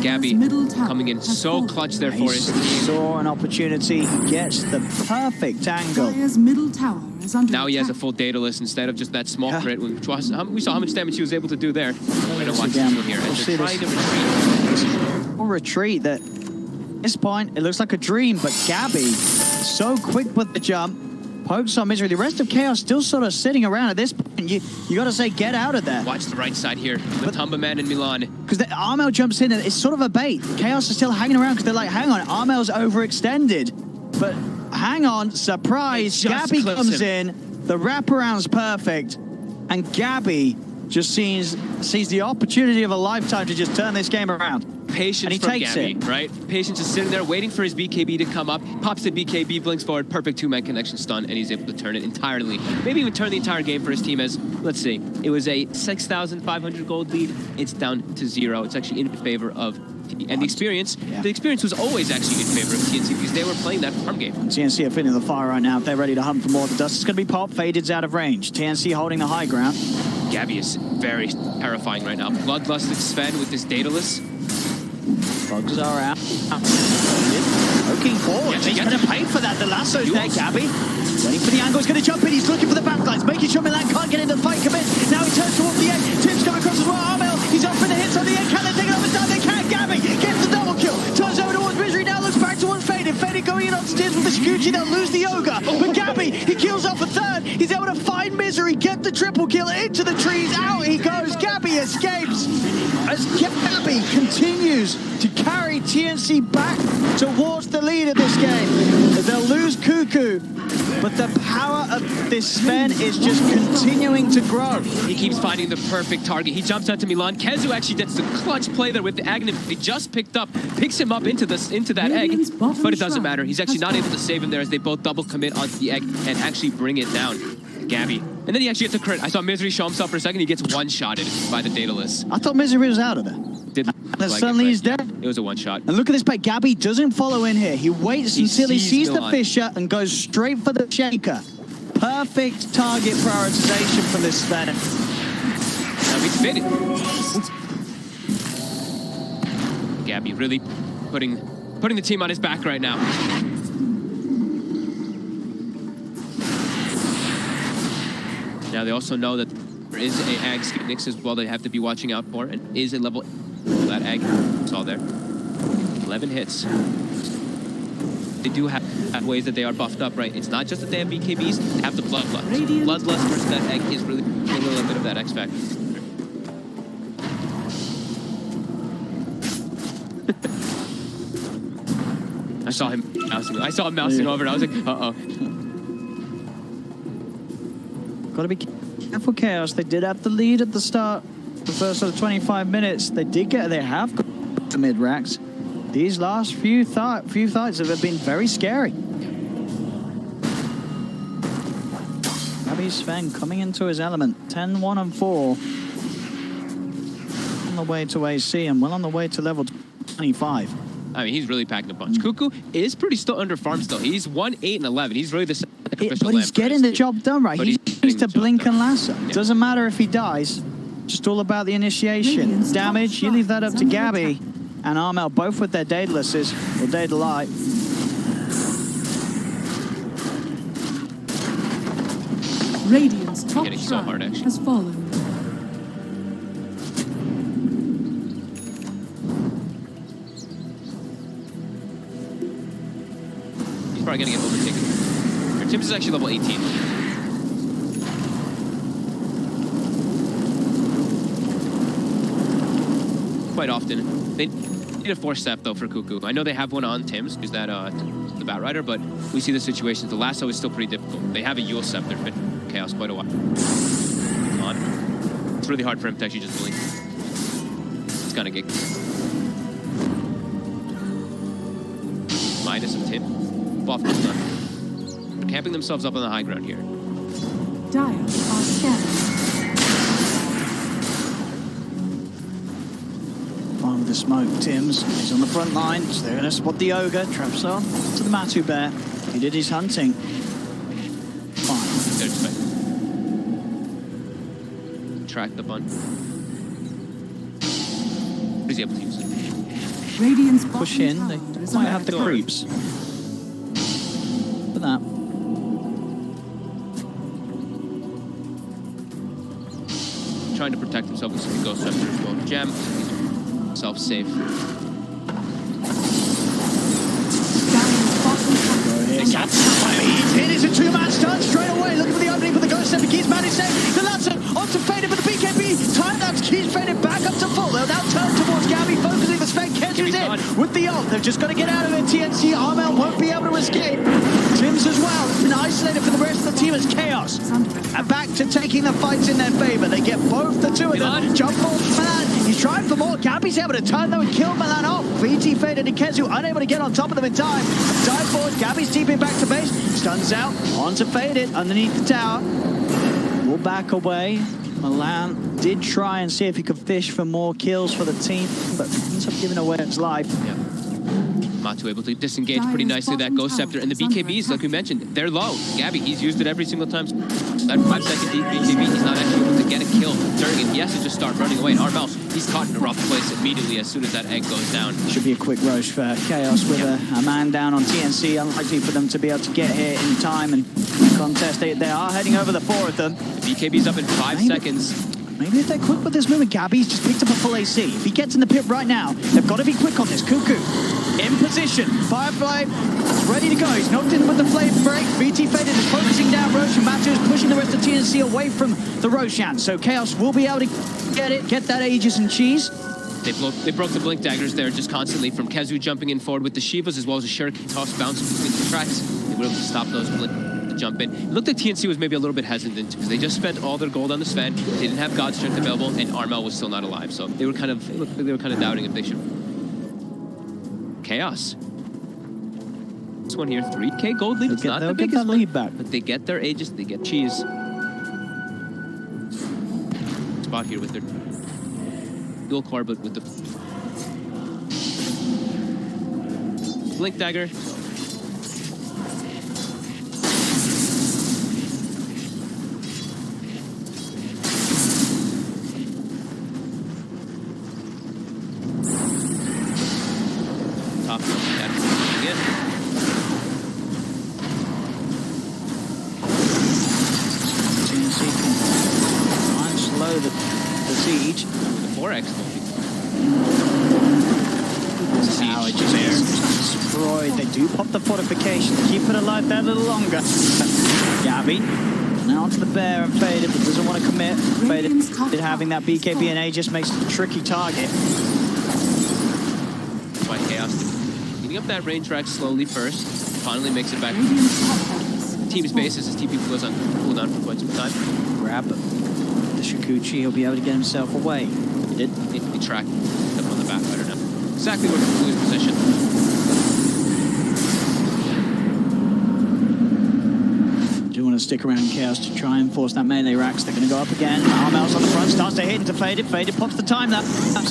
Gabby coming in so clutch there for his team. Saw an opportunity. He gets the perfect angle. Dire's middle tower is under Now he has a attack. full Daedalus instead of just that small crit. We saw how much damage he was able to do there. We're going to watch this one here. We'll As see they're trying this. to retreat. A retreat that, at this point, it looks like a dream, but Gabby, so quick with the jump, pokes on Misery. The rest of Chaos still sort of sitting around at this point. You got to say, get out of there. Watch the right side here. Matumba Man and Milan. Because Armel jumps in, and it's sort of a bait. Chaos is still hanging around because they're like, hang on, Armel's overextended. But hang on, surprise, Gabby comes in, the wraparound's perfect, and Gabby just sees the opportunity of a lifetime to just turn this game around. Patience from Gabby, right? Patience is sitting there waiting for his BKB to come up, pops the BKB, blinks forward, perfect 2-man connection stun, and he's able to turn it entirely. Maybe even turn the entire game for his team as, let's see, it was a 6,500 gold lead. It's down to 0. It's actually in favor of TNC. And the experience was always actually in favor of TNC because they were playing that farm game. TNC are feeling the fire right now. They're ready to hunt for more of the dust. It's going to be pop. Faded's out of range. TNC holding the high ground. Gabby is very terrifying right now. Bloodlusted Sven with this Daedalus. Bugs are out. Poking forward. He's going to pay for that. The lasso's there, Gabby. Waiting for the angle. He's going to jump in. He's looking for the backlines. Making sure Milan can't get into the fight. Commit. Now he turns towards the edge. Tim's coming across as well. Armel. He's up for the hits on the edge. Can they take it over time? They can. Gabby gets the double kill. Turns over towards Misery. Now looks back towards Faded. Faded going in on Stiz with the Scoochie. They'll lose the Ogre. But Gabby, he kills off a third. He's able to find Misery. Get the triple kill into the trees. Out he goes. Gabby escapes. As Gabby continues to carry TNC back towards the lead of this game. They'll lose Cuckoo, but the power of this Sven is just continuing to grow. He keeps finding the perfect target. He jumps out to Milan. Kezu actually gets the clutch play there with the Aghanim. He just picks him up into that egg, but it doesn't matter. He's actually not able to save him there as they both double commit onto the egg and actually bring it down. Gabby. And then he actually gets a crit. I saw Misery show himself for a second. He gets one-shotted by the Daedalus. I thought Misery was out of there. And suddenly he's dead. It was a one-shot. And look at this play. Gabby doesn't follow in here. He waits until he sees the Milan. Fisher and goes straight for the Shaker. Perfect target prioritization from this Sven. Now he's fitted. Gabby really putting the team on his back right now. Now they also know that there is a Ag Phoenix as well they have to be watching out for, and is a level for that Ag. It's all there. 11 hits. They do have ways that they are buffed up, right? It's not just that they have BKBs, they have the Bloodlust. Bloodlust versus that Egg is really a little bit of that X factor. I saw him mousing over, and I was like, uh-oh. Got to be careful, Chaos. They did have the lead at the start. The first sort of 25 minutes, they have got the mid racks. These last few fights have been very scary. Gabby Sven coming into his element. 10-1-4. the way to AC and well on the way to level 25. I mean, he's really packing a punch. Cuckoo is pretty still under farm still. He's 1-8 and 11. He's really the sacrificial But he's lamb for getting his the team. job done, right? But He's getting used to the job blink done. and lasso. Yeah. Doesn't matter if he dies. Just all about the initiation. Radiant's Damage, top you leave that up to shrine is Gabby under and Armel, both with their Daedalus or Data Light. Radiant's top Getting so hard, shrine actually. has fallen. He's probably going to get overtaken. Our Tim's is actually level 18. Quite often. They need a 4-step, though, for Cuckoo. I know they have one on Tim's, who's that, the Bat Rider, but we see the situations. The lasso is still pretty difficult. They have a Yule Scepter. Been Chaos quite a while. On. It's really hard for him to actually just blink. He's gonna get minus of Tim. Buff is done. They're camping themselves up on the high ground here. Dire are scanning. Fine with the smoke, Tim's. He's on the front line, so they're going to spot the Ogre. Traps on to the Matu Bear. He did his hunting. Fine. They're expecting. Track the bun. What is he able to use it? Radiant's Push bottom in. tower They is might under have the attack. creeps. For that. Trying to protect himself with some Ghost Scepter as well. Gem. Self safe. Dire's bottom tower. He's hit. It's a two-man stun straight away. Looking for the opening for the Ghost Scepter. Keys managed to save the Lancer onto Faded, but the BKB time that's Keys Faded back up to full. They'll now turn towards Gabby, focusing the spec. Kenzu's in with the ult. They've just got to get out of it. TNC Armel won't be able to escape. Tim's as well. It's been isolated for the rest of the team as Chaos. And back to taking the fights in their favor. They get both the two of them. Jump ball for Milan. He's trying for more. Gabby's able to turn though and kill Milan off. VT Faded and Kenzu unable to get on top of them in time. Dive forward. Gabby's TPing back to base. Stuns out. Onto Faded underneath the tower. Will back away. Milan did try and see if he could fish for more kills for the team, but ends up giving away his life. Yeah. Matu able to disengage pretty nicely that Ghost Scepter. And the BKBs, like we mentioned, they're low. Gabby, he's used it every single time. That 5-second deep BKB, he's not actually able to get a kill during it. He has to just start running away. And Armel, he's caught in a rough place immediately as soon as that egg goes down. Should be a quick rush for Chaos with a man down on TNC. Unlikely for them to be able to get here in time and contest. They are heading over the four of them. The BKB's up in 5 seconds. Maybe if they're quick with this movement, Gabby's just picked up a full AC. If he gets in the pit right now, they've got to be quick on this. Cuckoo in position. Firefly is ready to go. He's knocked in with the flame break. VT Faded is focusing down Roshan. Matu is pushing the rest of TNC away from the Roshan. So Chaos will be able to get that Aegis and cheese. They broke the blink daggers there just constantly from Kezu jumping in forward with the Shivas as well as a Shuriken toss bouncing between the tracks. They were able to stop those blink to jump in. It looked like TNC was maybe a little bit hesitant because they just spent all their gold on the Sven. They didn't have God's Strength available and Armel was still not alive. So they were kind of doubting if they should. Chaos. This one here, 3K gold lead. It's not the They'll get biggest that one, lead back. but they get their Aegis, they get cheese. Spot here with their dual core, but with the blink dagger. Top that again. TNC can try and slow the siege. The 4X Tower just destroyed. They do pop the fortification to keep it alive that a little longer. Gabby now onto the bear and Faded, but doesn't want to commit. Faded having that BKB and A just makes it a tricky target. by Chaos. Getting up that range track slowly first. Finally makes it back. Radiant's top towers Team's bases as TP goes on cooldown for quite some time. Grab the Shikuchi. He'll be able to get himself away. He did. He tracked up on the back rider now. Exactly where Kuku's position. Do want to stick around Chaos to try and force that melee racks. They're going to go up again. Armel's on the front, starts to hit into Faded. Faded pops the time that.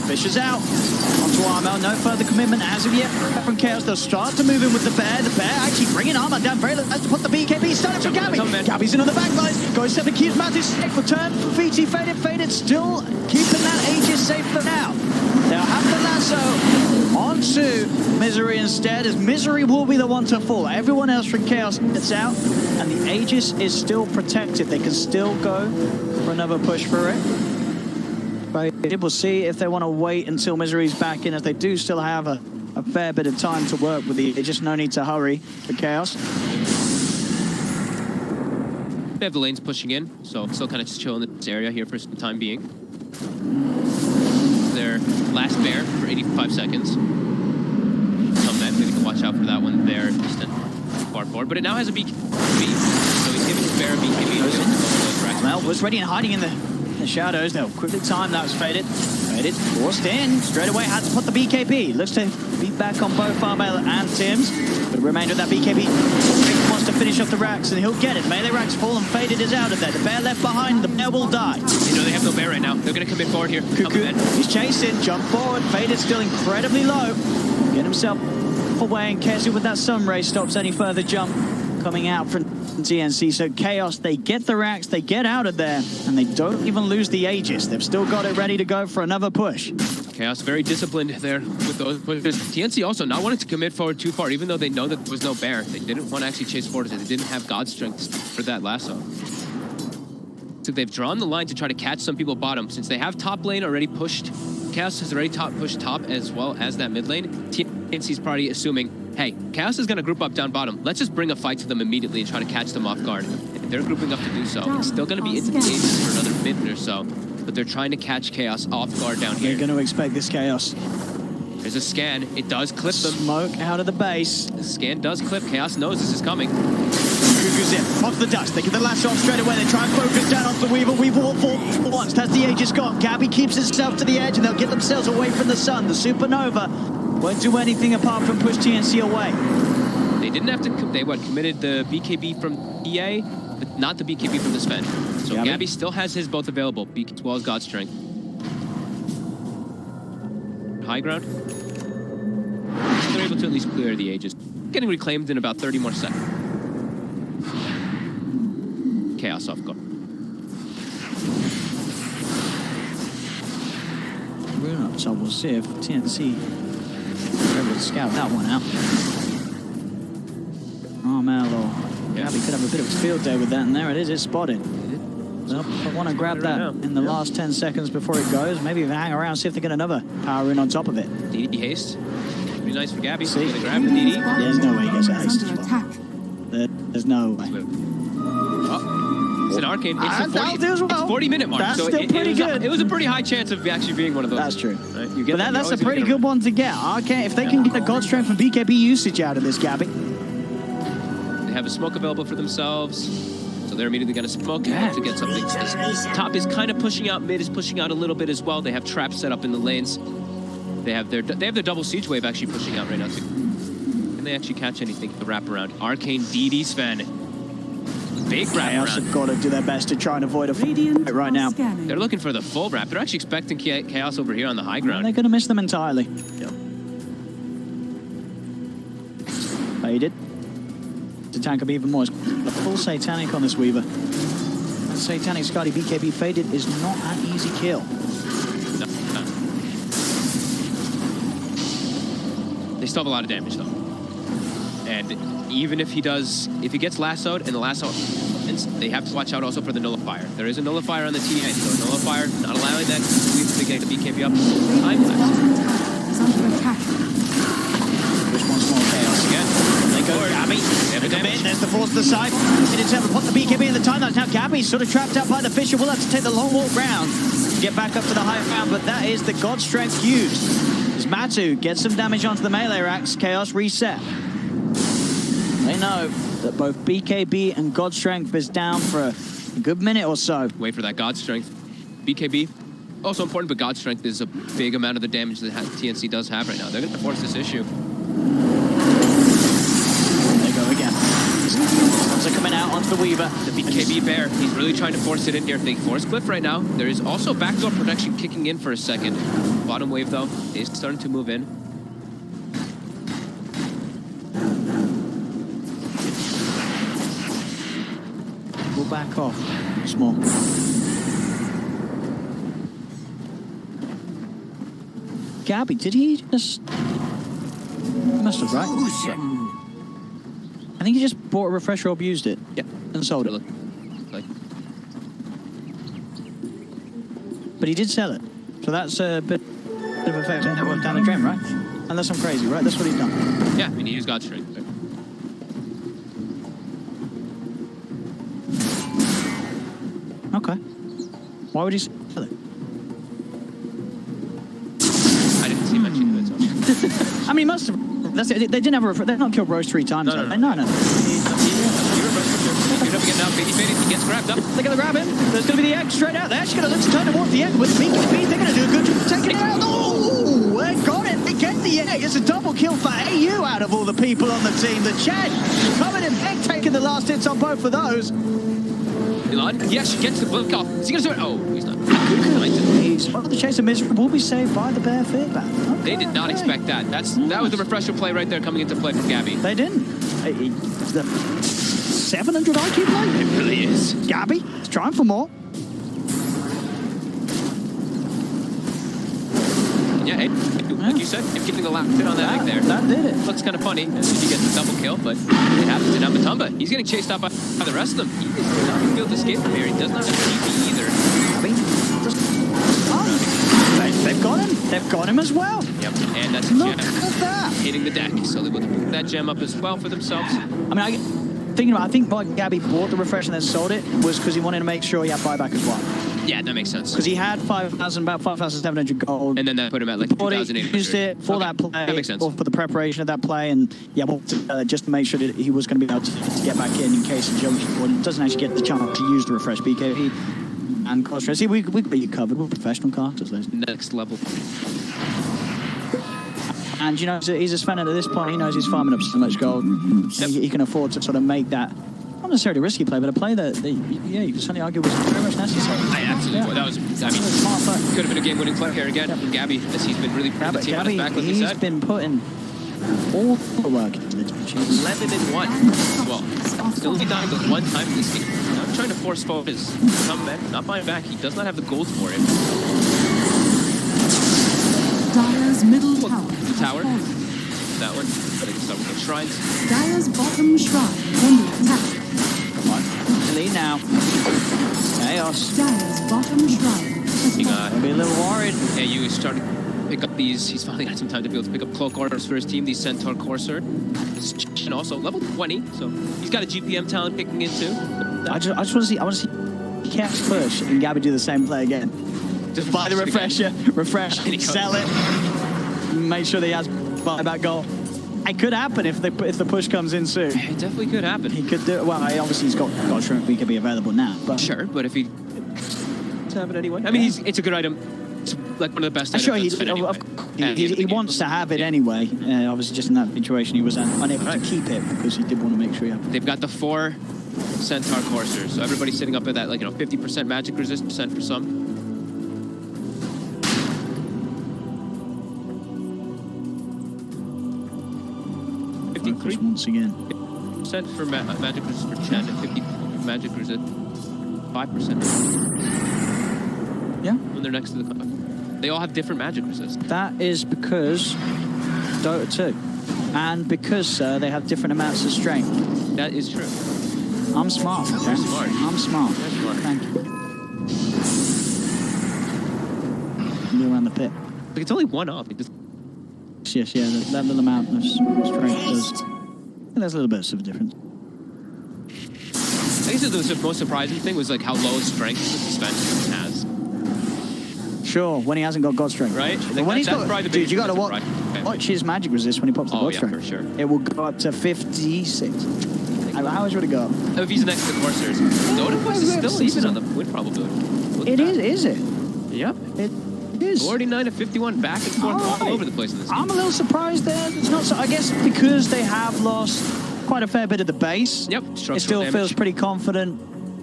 Fisher's out. Onto Armel, no further commitment as of yet from Chaos. They'll start to move in with the Bear. The Bear actually bringing Armel down very low. Has to put the BKB. Starting from Gabby. Gabby's into the back lines. Goes 7 keys. Matthews safe return for VT. Faded. Faded still keeping that Aegis safe for now. They'll have the lasso onto Misery instead, as Misery will be the one to fall. Everyone else from Chaos gets out, and the Aegis is still protected. They can still go for another push for it. But we'll see if they want to wait until Misery's back in, as they do still have a fair bit of time to work with the Aegis. No need to hurry for Chaos. They have the lanes pushing in, so still kind of just chilling in this area here for some time being. Their last bear for 85 seconds. Comeback, maybe can watch out for that one there, just far forward. But it now has a BKB, so he's giving his bear a BKB. Well, was ready and hiding in the shadows. They'll quickly time that was Faded. Faded, forced in, straight away had to put the BKB. Looks to be back on both Armel and Tim's. But the remainder of that BKB wants to finish off the racks, and he'll get it. Melee racks fall, and Faded is out of there. The Bear left behind, the Bear will die. You know they have no bear right now. They're going to commit forward here. Cuckoo, he's chasing, jump forward. Faded still incredibly low. Get himself away, and Kezu with that sun ray stops any further jump coming out from TNC. So Chaos, they get the racks, they get out of there, and they don't even lose the Aegis. They've still got it ready to go for another push. Chaos very disciplined there with those pushes. TNC also not wanting to commit forward too far, even though they know that there was no bear. They didn't want to actually chase forward. They didn't have God strength for that lasso. So they've drawn the line to try to catch some people bottom. Since they have top lane already pushed, Chaos has already pushed top as well as that mid lane. TNC's probably assuming, hey, Chaos is going to group up down bottom. Let's just bring a fight to them immediately and try to catch them off guard. If they're grouping up to do so, it's still going to be into the Aegis for another minute or so. But they're trying to catch Chaos off guard down here. They're going to expect this Chaos. There's a scan. It does clip them. Smoke out of the base. The scan does clip. Chaos knows this is coming. Cuckoo's in. Off the dust. They get the lash off straight away. They try and focus down onto the Weaver. Weaver will fall once. That's the Aegis gone. Gabby keeps itself to the edge, and they'll get themselves away from the sun. The Supernova won't do anything apart from push TNC away. They didn't have to... They, committed the BKB from EA, but not the BKB from the Sven. So Gabby still has his both available, as well as God's Strength. High ground. So they're able to at least clear the Aegis. Getting reclaimed in about 30 more seconds. Chaos off guard. So we'll see if TNC are able to scout that one out. Armel or Gabby could have a bit of a field day with that, and there it is, it's spotted. Well, I want to grab that in the last 10 seconds before it goes. Maybe even hang around, see if they get another power in on top of it. DD haste. Pretty nice for Gabby. See? Gonna grab the DD. There's no way he gets a haste as Under well. attack. There's no way. Oh, it's an arcane. It's a 40-minute mark. That's so still pretty good. It was a pretty high chance of actually being one of those. That's true. Right? You get But that's a pretty good one to get. Okay, if they can get the God Strength and BKB usage out of this, Gabby. They have a smoke available for themselves, so they're immediately going to smoke to get something. Top is kind of pushing out, mid is pushing out a little bit as well. They have traps set up in the lanes. They have their double siege wave actually pushing out right now too. Can they actually catch anything? The wraparound. Arcane DD Sven. Big wraparound. Have got to do their best to try and avoid a fight right now. They're looking for the full wrap. They're actually expecting Chaos over here on the high ground. They're going to miss them entirely. Yep. Faded. To tank up even more. The full Satanic on this Weaver. Satanic Scotty BKB Faded is not an easy kill. No. They still have a lot of damage though. And even if he gets lassoed and the lasso ends, they have to watch out also for the nullifier. There is a nullifier on the TA, so a nullifier not allowing that Weaver to get the BKB up. Time lapse. Is under attack. Just once more Chaos again. They go Gabby. There's the force to the side. It is able to put the BKB in the timelines. Now Gabby's sort of trapped out by the Fisher. Will have to take the long walk round to get back up to the higher ground, but that is the God Strength used. As Matu gets some damage onto the melee racks, Chaos reset. They know that both BKB and God Strength is down for a good minute or so. Wait for that God Strength. BKB, also important, but God Strength is a big amount of the damage that TNC does have right now. They're going to force this issue. There they go again. It's a are coming out onto the Weaver. The BKB Bear, he's really trying to force it in here. They force Cliff right now. There is also backdoor protection kicking in for a second. Bottom wave, though, is starting to move in. We'll back off. Small. Gabby, did he just... He must have, right? I think he just bought a refresher orb, used it. Yeah. And sold it. Like, but he did sell it. So that's a bit of effect down the drain, right? Unless I'm crazy, right? That's what he's done. yeah, I mean, he used God's Strength. Right? Okay. Why would he sell it? I didn't see much into it, so. I mean, he must have. That's it. They didn't have a refresher. They've not killed Rose 3 times. No. No. You're up again now, Baby Faded. He gets grabbed up. They're going to grab him. There's going to be the X straight out. They're actually going to look to turn towards the end with the BKB. They're going to do a good job taking it out. Oh, they got it. They get the egg. It's a double kill for AU out of all the people on the team. The Chad coming in big, taking the last hits on both of those. Milan, yes, she gets the blink off. Is he going to start? Oh, he's not. Well, the Chaser Miserable will be saved by the Bear Feedback. Okay, They did not expect that. That was the refresher play right there coming into play from Gabby. They didn't. It's the 700 IQ play. It really is. Gabby is trying for more. Yeah, like you said, if keeping the last hit on that egg there. That did it. Looks kind of funny as he gets the double kill, but it happens to now Matumba. He's getting chased out by the rest of them. He is not going to be able to escape from here. He does not have TP either. They've got him. They've got him as well. Yep, and that's a Look gem at that. hitting the deck. So they will pick that gem up as well for themselves. I think why Gabby bought the refresh and then sold it was because he wanted to make sure he had buyback as well. Yeah, that makes sense. Because he had about 5,700 gold. And then that put him at like 2,800. Used it for that play. That makes sense. Or for the preparation of that play. And yeah, well, just to make sure that he was going to be able to get back in case he doesn't actually get the chance to use the refresh BKB. And cost rate. See, we got you covered. We're professional casters. Next level. And you know, he's a Sven at this point. He knows he's farming up so much gold. Yep. He can afford to sort of make that, not necessarily a risky play, but a play that you can certainly argue was very much necessary. Absolutely. That was, smart play. could have been a game-winning play here again from Gabby, as he's been really putting the team on his back, like he He's said. been putting all the work into the team. 11-1. Well, still only dying but one time in this game. Not trying to force forward his comeback, not buying back. He does not have the gold for it. Dyer's middle tower. The tower. That one. I think it's with the shrines. Dyer's bottom shrine under attack. Come on. Lead now. Chaos. Dyer's bottom shrine. He got I'll be a little worried. AU is starting to pick up these. He's finally got some time to be able to pick up Cloak Orders for his team. These Centaur Courser. And also level 20. So he's got a GPM talent kicking in too. I just want to see. I want to see Caps push and Gabby do the same play again. Just buy the refresher, refresh, sell it, make sure that he has buyback goal. It could happen if the push comes in soon. It definitely could happen. He could do it. Well, obviously he's got shrimp. He could be available now. But Sure, but if he to have it anyway. I mean, it's a good item. It's like one of the best items. Sure, that's fit anyway. he wants to have it anyway. Obviously, just in that situation, he was unable to keep it because he did want to make sure he had. They've got the 4 Centaur Coursers, so everybody's sitting up at that 50% magic resist percent for some. Focus once again. Percent for magic resist for Chen and 50 magic resist 5%. Yeah. When they're next to the clock. They all have different magic resist. That is because Dota 2. And because, they have different amounts of strength. That is true. I'm smart. Okay? You're smart. I'm smart. You're smart. Thank you. Go around the pit. Like, it's only one off. It just... Yes, yeah, that little amount of strength does. There's a little bit of a difference. I guess the most surprising thing was how low strength Sven has. Sure, when he hasn't got God Strength. Right? But when he's got, probably the dude, you got to biggest watch his magic resist when he pops the God yeah, Strength. for sure. It will go up to 56. How much would it go up? If he's next to the Coursers, Dota Push is still even on the win probability. It is it? Yep. It is. 49 to 51, back and forth all over the place in this game. I'm a little surprised there. It's not so. I guess because they have lost quite a fair bit of the base. Yep, It structural still damage. feels pretty confident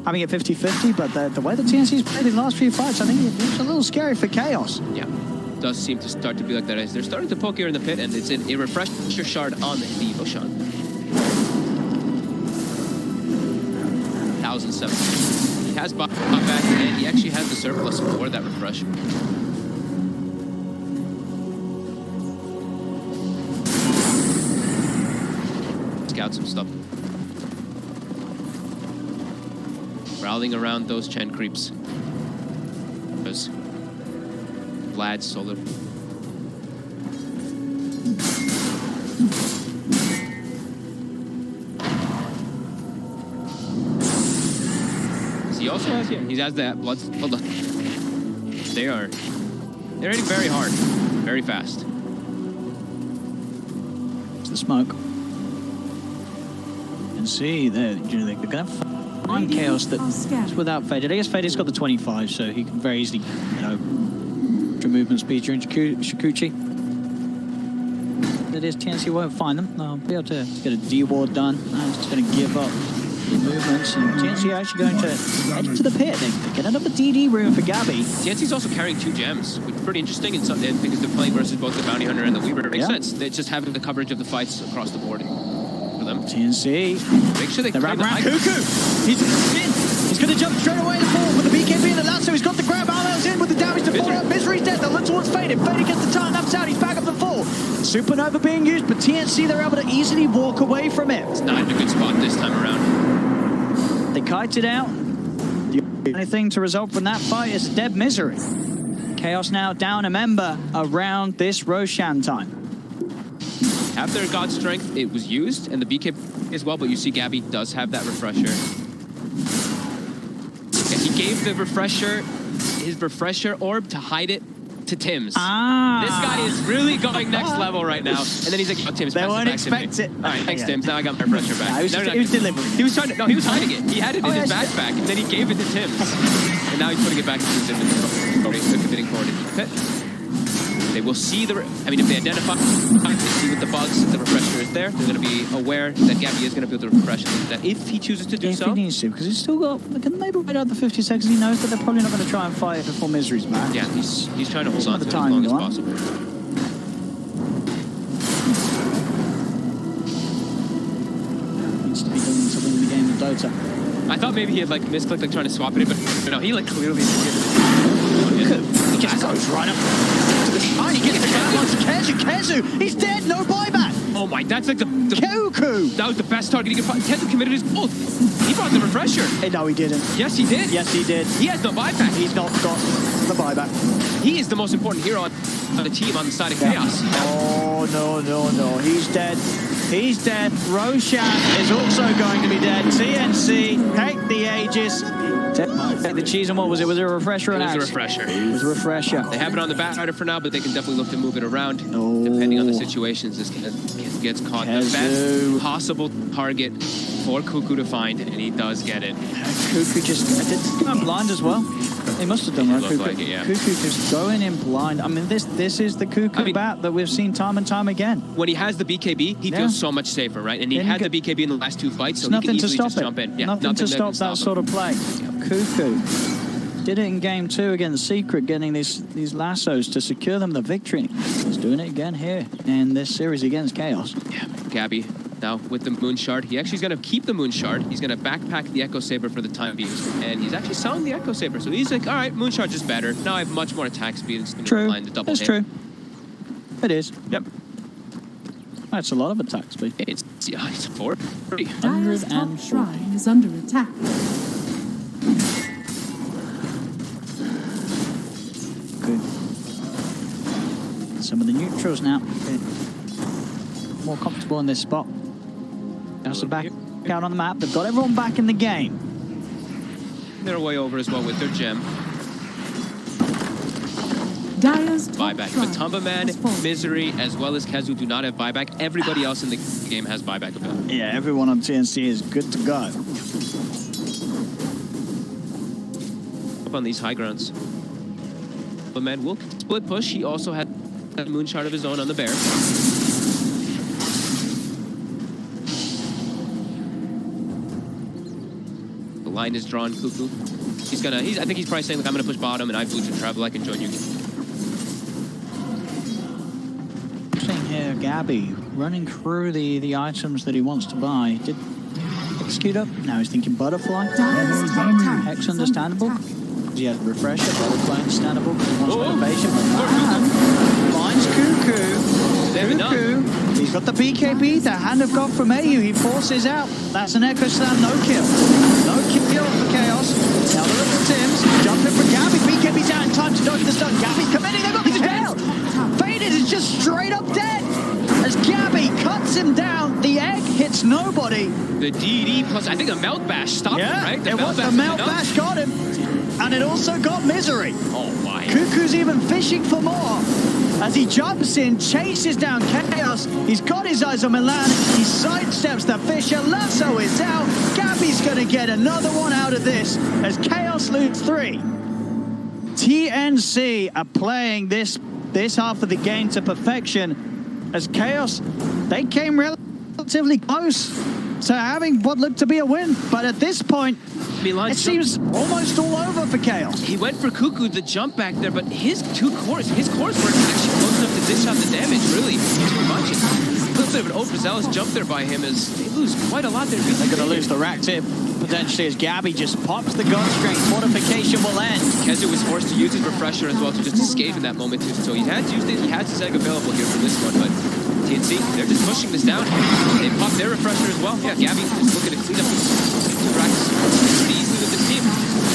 having it 50-50, but the way the TNC's played these last few fights, I think it's a little scary for Chaos. Yeah, does seem to start to be like that as they're starting to poke here in the pit, and it's a refresher shard on the Roshan. 1,007. He has bought back, and he actually has the surplus for that refresh. Scout some stuff. Rallying around those Chen creeps. There's Vlad's solar. He also has, yeah, he has that blood. They're hitting very hard, very fast. It's the smoke. You can see they're going to find Chaos that's without Faded. I guess Faded's got the 25, so he can very easily, extra movement speed during Shikuchi. It is TNC won't find them. They'll be able to get a D-ward done. It's just going to give up movements, and TNC are actually going to head into the pit. They get another DD room for Gabby. TNC's also carrying 2 gems, which is pretty interesting and because they're playing versus both the Bounty Hunter and the Weaver. It makes sense. They're just having the coverage of the fights across the board for them. TNC. Make sure they They're clear around the high Cuckoo. He's in. He's going to jump straight away to fall with the BKB and the Lasso. He's got the grab. Armel's in with the damage to fall. Misery's dead. They'll look towards Faded. Faded gets the time. Knocks out. He's back up the full. Supernova being used, but TNC, they're able to easily walk away from it. It's not in a good spot this time around. They kite it out. The only thing to result from that fight is dead Misery. Chaos now down a member around this Roshan time. After God Strength, it was used, and the BK as well, but you see Gabby does have that refresher. And he gave the refresher, his refresher orb to hide it to Tim's. This guy is really going next level right now. And then he's like, oh, Tim's, They pass won't it back to me. expect it. All right, thanks, Tim's. Now I got my refresher back. He was delivering. He was trying to, no, he was hiding it. He had it in his backpack, and then he gave it to Tim's. And now he's putting it back into his inventory. They're committing forward into the pit. They will see the, if they identify, they see with the bugs, the refresher is there. They're going to be aware that Gabby is going to be able to refresh that if he chooses to do If so. he needs to, because he's still got, maybe wait out the 50 seconds. He knows that they're probably not going to try and fight before Misery's back. Yeah, he's trying to hold on to it as time long as going. possible. Needs to be doing something in the game of Dota. I thought maybe he had misclicked trying to swap it in, but no, he clearly He just goes right up to the side. He gets the grab onto Kezu. He's dead. No buyback. Oh my, that's like the Cuckoo. that was the best target he could find. Kezu committed his ult. He brought the refresher. Hey, no, he didn't. Yes, he did. Yes, he did. He has no buyback. He's not got the buyback. He is the most important hero on the team on the side of Chaos. Oh, no. He's dead. He's dead. Roshan is also going to be dead. TNC, take the Aegis. Take the cheese, and what was it? Was it a refresher or an It was a axe? refresher. It was a refresher. They have it on the back rider for now, but they can definitely look to move it around. Oh. Depending on the situations, this gets caught. The Kezu. best possible target for Cuckoo to find, and he does get it. Cuckoo just did go blind as well. He must have done, right? Looked like it, yeah. Cuckoo just going in blind. I mean, this is the Cuckoo bat that we've seen time and time again. When he has the BKB, he feels so much safer, right? And he had the BKB in the last 2 fights, so he can easily just jump in. Yeah, nothing to stop that sort of play. Cuckoo did it in game 2 against Secret, getting these lassos to secure them the victory. He's doing it again here in this series against Chaos. Yeah, Gabby now with the Moon Shard. He actually is going to keep the Moon Shard. He's going to backpack the Echo Saber for the time being. And he's actually selling the Echo Saber. So he's like, all right, Moon Shard's just better. Now I have much more attack speed. It's True. The double That's hit. true. It is. Yep. That's a lot of attack speed. It's 430. Dire's top shrine is under attack. Good. Some of the neutrals now. More comfortable in this spot. That's back out on the map. They've got everyone back in the game. They're way over as well with their gem. Dire's top Buyback. shrine Matumba Man, has fallen. Misery, as well as Kezu do not have buyback. Everybody else in the game has buyback ability. Yeah, everyone on TNC is good to go. Up on these high grounds. But man will split push. He also had a Moon Shard of his own on the bear. line is drawn, Cuckoo. I think he's probably saying, like, I'm gonna push bottom and I have Blue to travel, I can join you. Seeing here, Gabby running through the items that he wants to buy. Did execute up? Now he's thinking butterfly. Dire's top tower Hex is under understandable. attack. He has refresher, butterfly understandable. He wants Whoa. motivation. Finds Cuckoo. They have enough. Cuckoo. He's got the BKB, the hand of God from AU. He forces out. That's an Echo Slam, no kill. No kill for Chaos. Now look at Tims. Jumping for Gabby. BKB's out in time to dodge the stun. Gabby committing. They've got the tail. Faded is just straight up dead. As Gabby cuts him down, the egg hits nobody. The DD plus, I think a Melt Bash stopped him, right? The Melt Bash got him. And it also got Misery. Oh my. Cuckoo's even fishing for more. As he jumps in, chases down Chaos. He's got his eyes on Milan. He sidesteps the Fisher. Lasso is out. Gabby's going to get another one out of this as Chaos loses 3. TNC are playing this half of the game to perfection as Chaos, they came relatively close to having what looked to be a win. But at this point, Milan it seems almost all over for Chaos. He went for Cuckoo, the jump back there, but his cores weren't actually close enough to dish out the damage, really, too much. A little bit of an overzealous jump there by him as they lose quite a lot there. They're going to lose the rack tip, potentially, as Gabby just pops the gun string. Fortification will end. Kezu was forced to use his refresher as well to just escape in that moment, too. So he had used it, he had his egg available here for this one, but TNC, they're just pushing this down. They popped their refresher as well. Yeah, Gabby just looking to clean up the racks pretty easily with this team.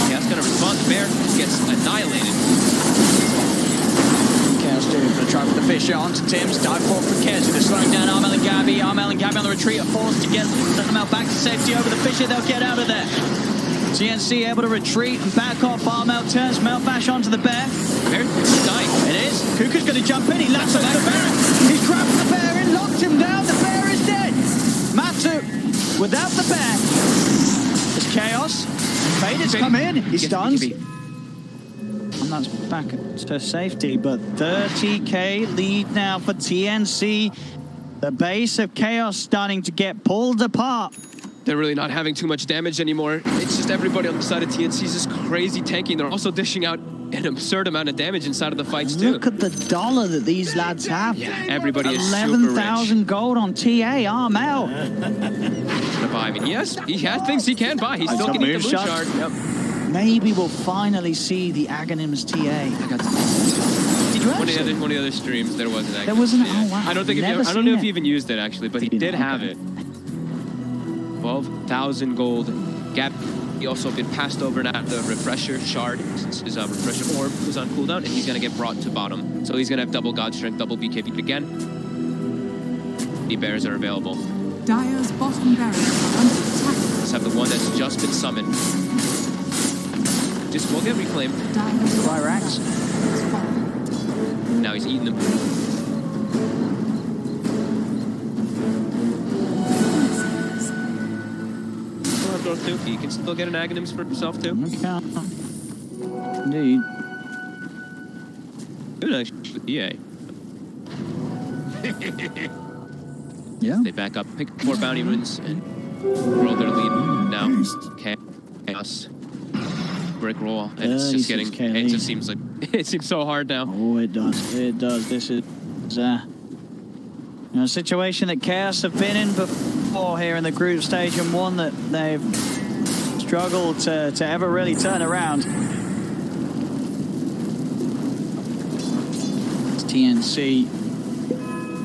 Yeah, that's going to respond. The Bear gets annihilated. Chaos dude going to try with the Fisher onto Tims. Dive forward for Kezu. They're slowing down Armel and Gabby. Armel and Gabby on the retreat are forced to get them out back to safety over the Fisher. They'll get out of there. TNC able to retreat and back off. Armel turns Melt Bash onto the Bear. Bear's dying. It is. Cuckoo's going to jump in. He lassos the Bear. He's grabbed the Bear in, locked him down. The Bear is dead. Matu, without the Bear, it's Chaos. Faded's come in. He stuns. And that's back to safety, but 30k lead now for TNC. The base of Chaos starting to get pulled apart. They're really not having too much damage anymore. It's just everybody on the side of TNC is just crazy tanking. They're also dishing out an absurd amount of damage inside of the fights, too. Look at the dollar that these lads have. Yeah, everybody is super rich. 11,000 gold on TA, Armel. I mean, yes, he has things he can buy. He's still getting the Moonshard. Yep. Maybe we'll finally see the Aghanims TA. I got Did you one actually? of the other streams, there wasn't actually. There wasn't? Yeah. Oh, wow. I don't think Never I don't know seen if he it. even used it, actually, but he did have it. 12,000 gold. Gab, he also been passed over now the refresher shard. His refresher orb was on cooldown, and he's going to get brought to bottom. So he's going to have double God Strength, double BKB again. The bears are available. Dire's bottom barracks are under attack. Let's have the one that's just been summoned. Just will get reclaimed. Dire's Ryrax. Now he's eating them. Too. He can still get an Aghanims for himself too. Okay. Indeed. Good actually with EA. Yeah. They back up, pick 4 bounty runes, and roll their lead now. Chaos. Brick roll. And it's just getting, it just seems like, it seems so hard now. Oh, it does. It does. This is a situation that Chaos have been in before here in the group stage, and one that they've struggled to ever really turn around. It's TNC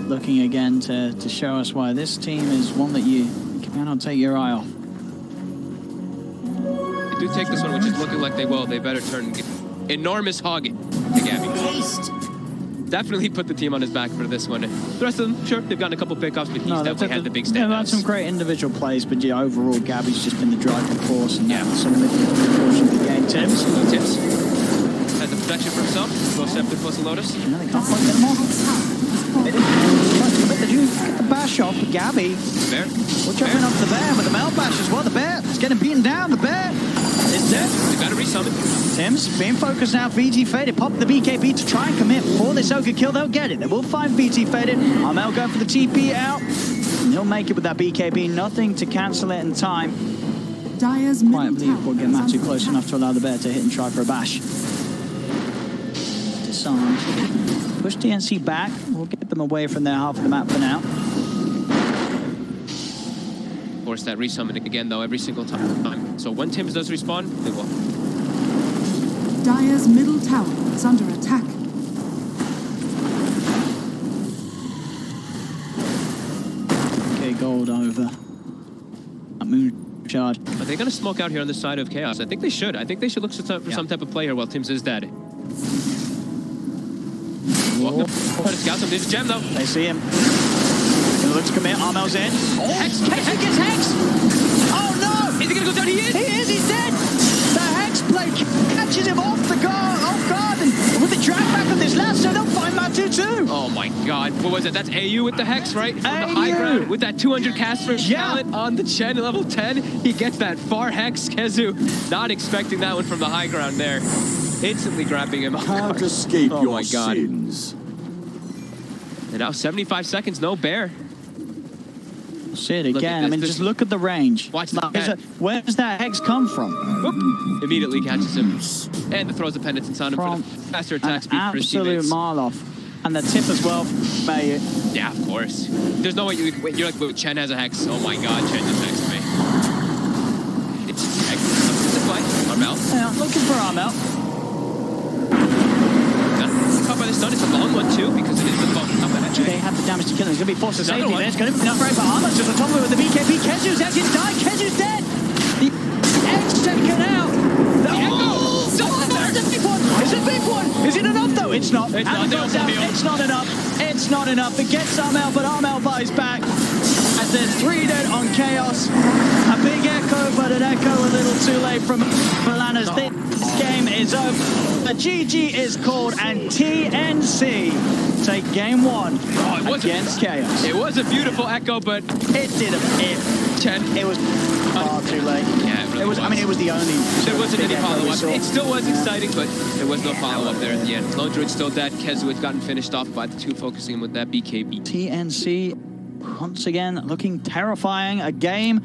looking again to show us why this team is one that you cannot take your eye off. They do take this one, which is looking like they will. They better turn enormous hog to Gabby. Definitely put the team on his back for this one. The rest of them, sure, they've gotten a couple pickoffs, but he's definitely had the big standouts. They've had some great individual plays, but yeah, overall, Gabby's just been the driving force, and some of the portion of the game. Tims. No Tims. Has the protection for himself. Both Scepter plus a Lotus. No, they can't quite get them off. They did you get the bash off with Gabby? Bear. We're jumping off the Bear with the Melt Bash as well. The Bear is getting beaten down. The Bear is dead. They've got to resummon. Tims being focused now. VT Faded. Pop the BKB to try and commit for this Ogre kill. They'll get it. They will find VT Faded. Armel going for the TP out. And he'll make it with that BKB. Nothing to cancel it in time. Dire's Quite middle believe tower we'll get is Matu under close attack. enough to allow the bear to hit and try for a bash. Disarmed. Push TNC back. We'll get them away from their half of the map for now. Force that resummoning again, though, every single time. So when Tims does respawn, they will. Dire's middle tower is under attack. Okay, gold over. That moon shard. Are they going to smoke out here on the side of Chaos? I think they should. I think they should look for some type of play here while Tims is dead. Walking up, trying to scout some. There's a gem, though. They see him. He looks to commit. Armel's in. Oh, Hex! Hex! He gets Hex! Oh no! Is he going to go down? He is! He is! He's dead! The Hex blade catches him off guard, and with the drag back of this lasso, they'll find Matu too! Oh my god. What was it? That's AU with the Hex, right? From the high AU. ground with that 200 caster Yeah. talent on the Chen level 10. He gets that far Hex. Kezu not expecting that one from the high ground there. Instantly grabbing him. Can't escape Oh your my God. sins. And now 75 seconds, no bear. See it Look at again. this, I mean, this- just look at the range. Watch Like, this again. where does that Hex come from? Whoop. Immediately catches him. And the throws the pendants on him for From the faster an attack speed for his absolute teammates. mile off. And the tip as well, May. Yeah, of course. There's no way you're like, wait, Chen has a Hex. Oh my god, Chen just hexed me. It's Hex. It's a play. Armel. Yeah, looking for Armel. Caught by the stun. It's a long one too because it is the phone. They have the damage to kill him. He's going to be forced to Another safety. one. There. It's going to be enough right for Armel's just on top of it with the BKB. Kezu's out. He's died. Kezu's dead. The X taken out. The It's a big one. It's a big one. Is it enough though? It's not. It's not. And the No, goes out. Leo. It's not enough. It's not enough. It gets Armel, but Armel buys back. As there's 3 dead on Chaos. A big echo, but an echo a little too late from Milanas. This game is over. The GG is called, and TNC take game 1 Oh, it was against Chaos. It was a beautiful echo, but It didn't. It was far too late. Yeah, it really was. I mean, it was the only. there wasn't any big echo we follow-up. saw. It still was exciting, but there was no follow-up there at the end. Lone Druid still dead. Kezu had gotten finished off by the two, focusing with that BKB. TNC once again looking terrifying. A game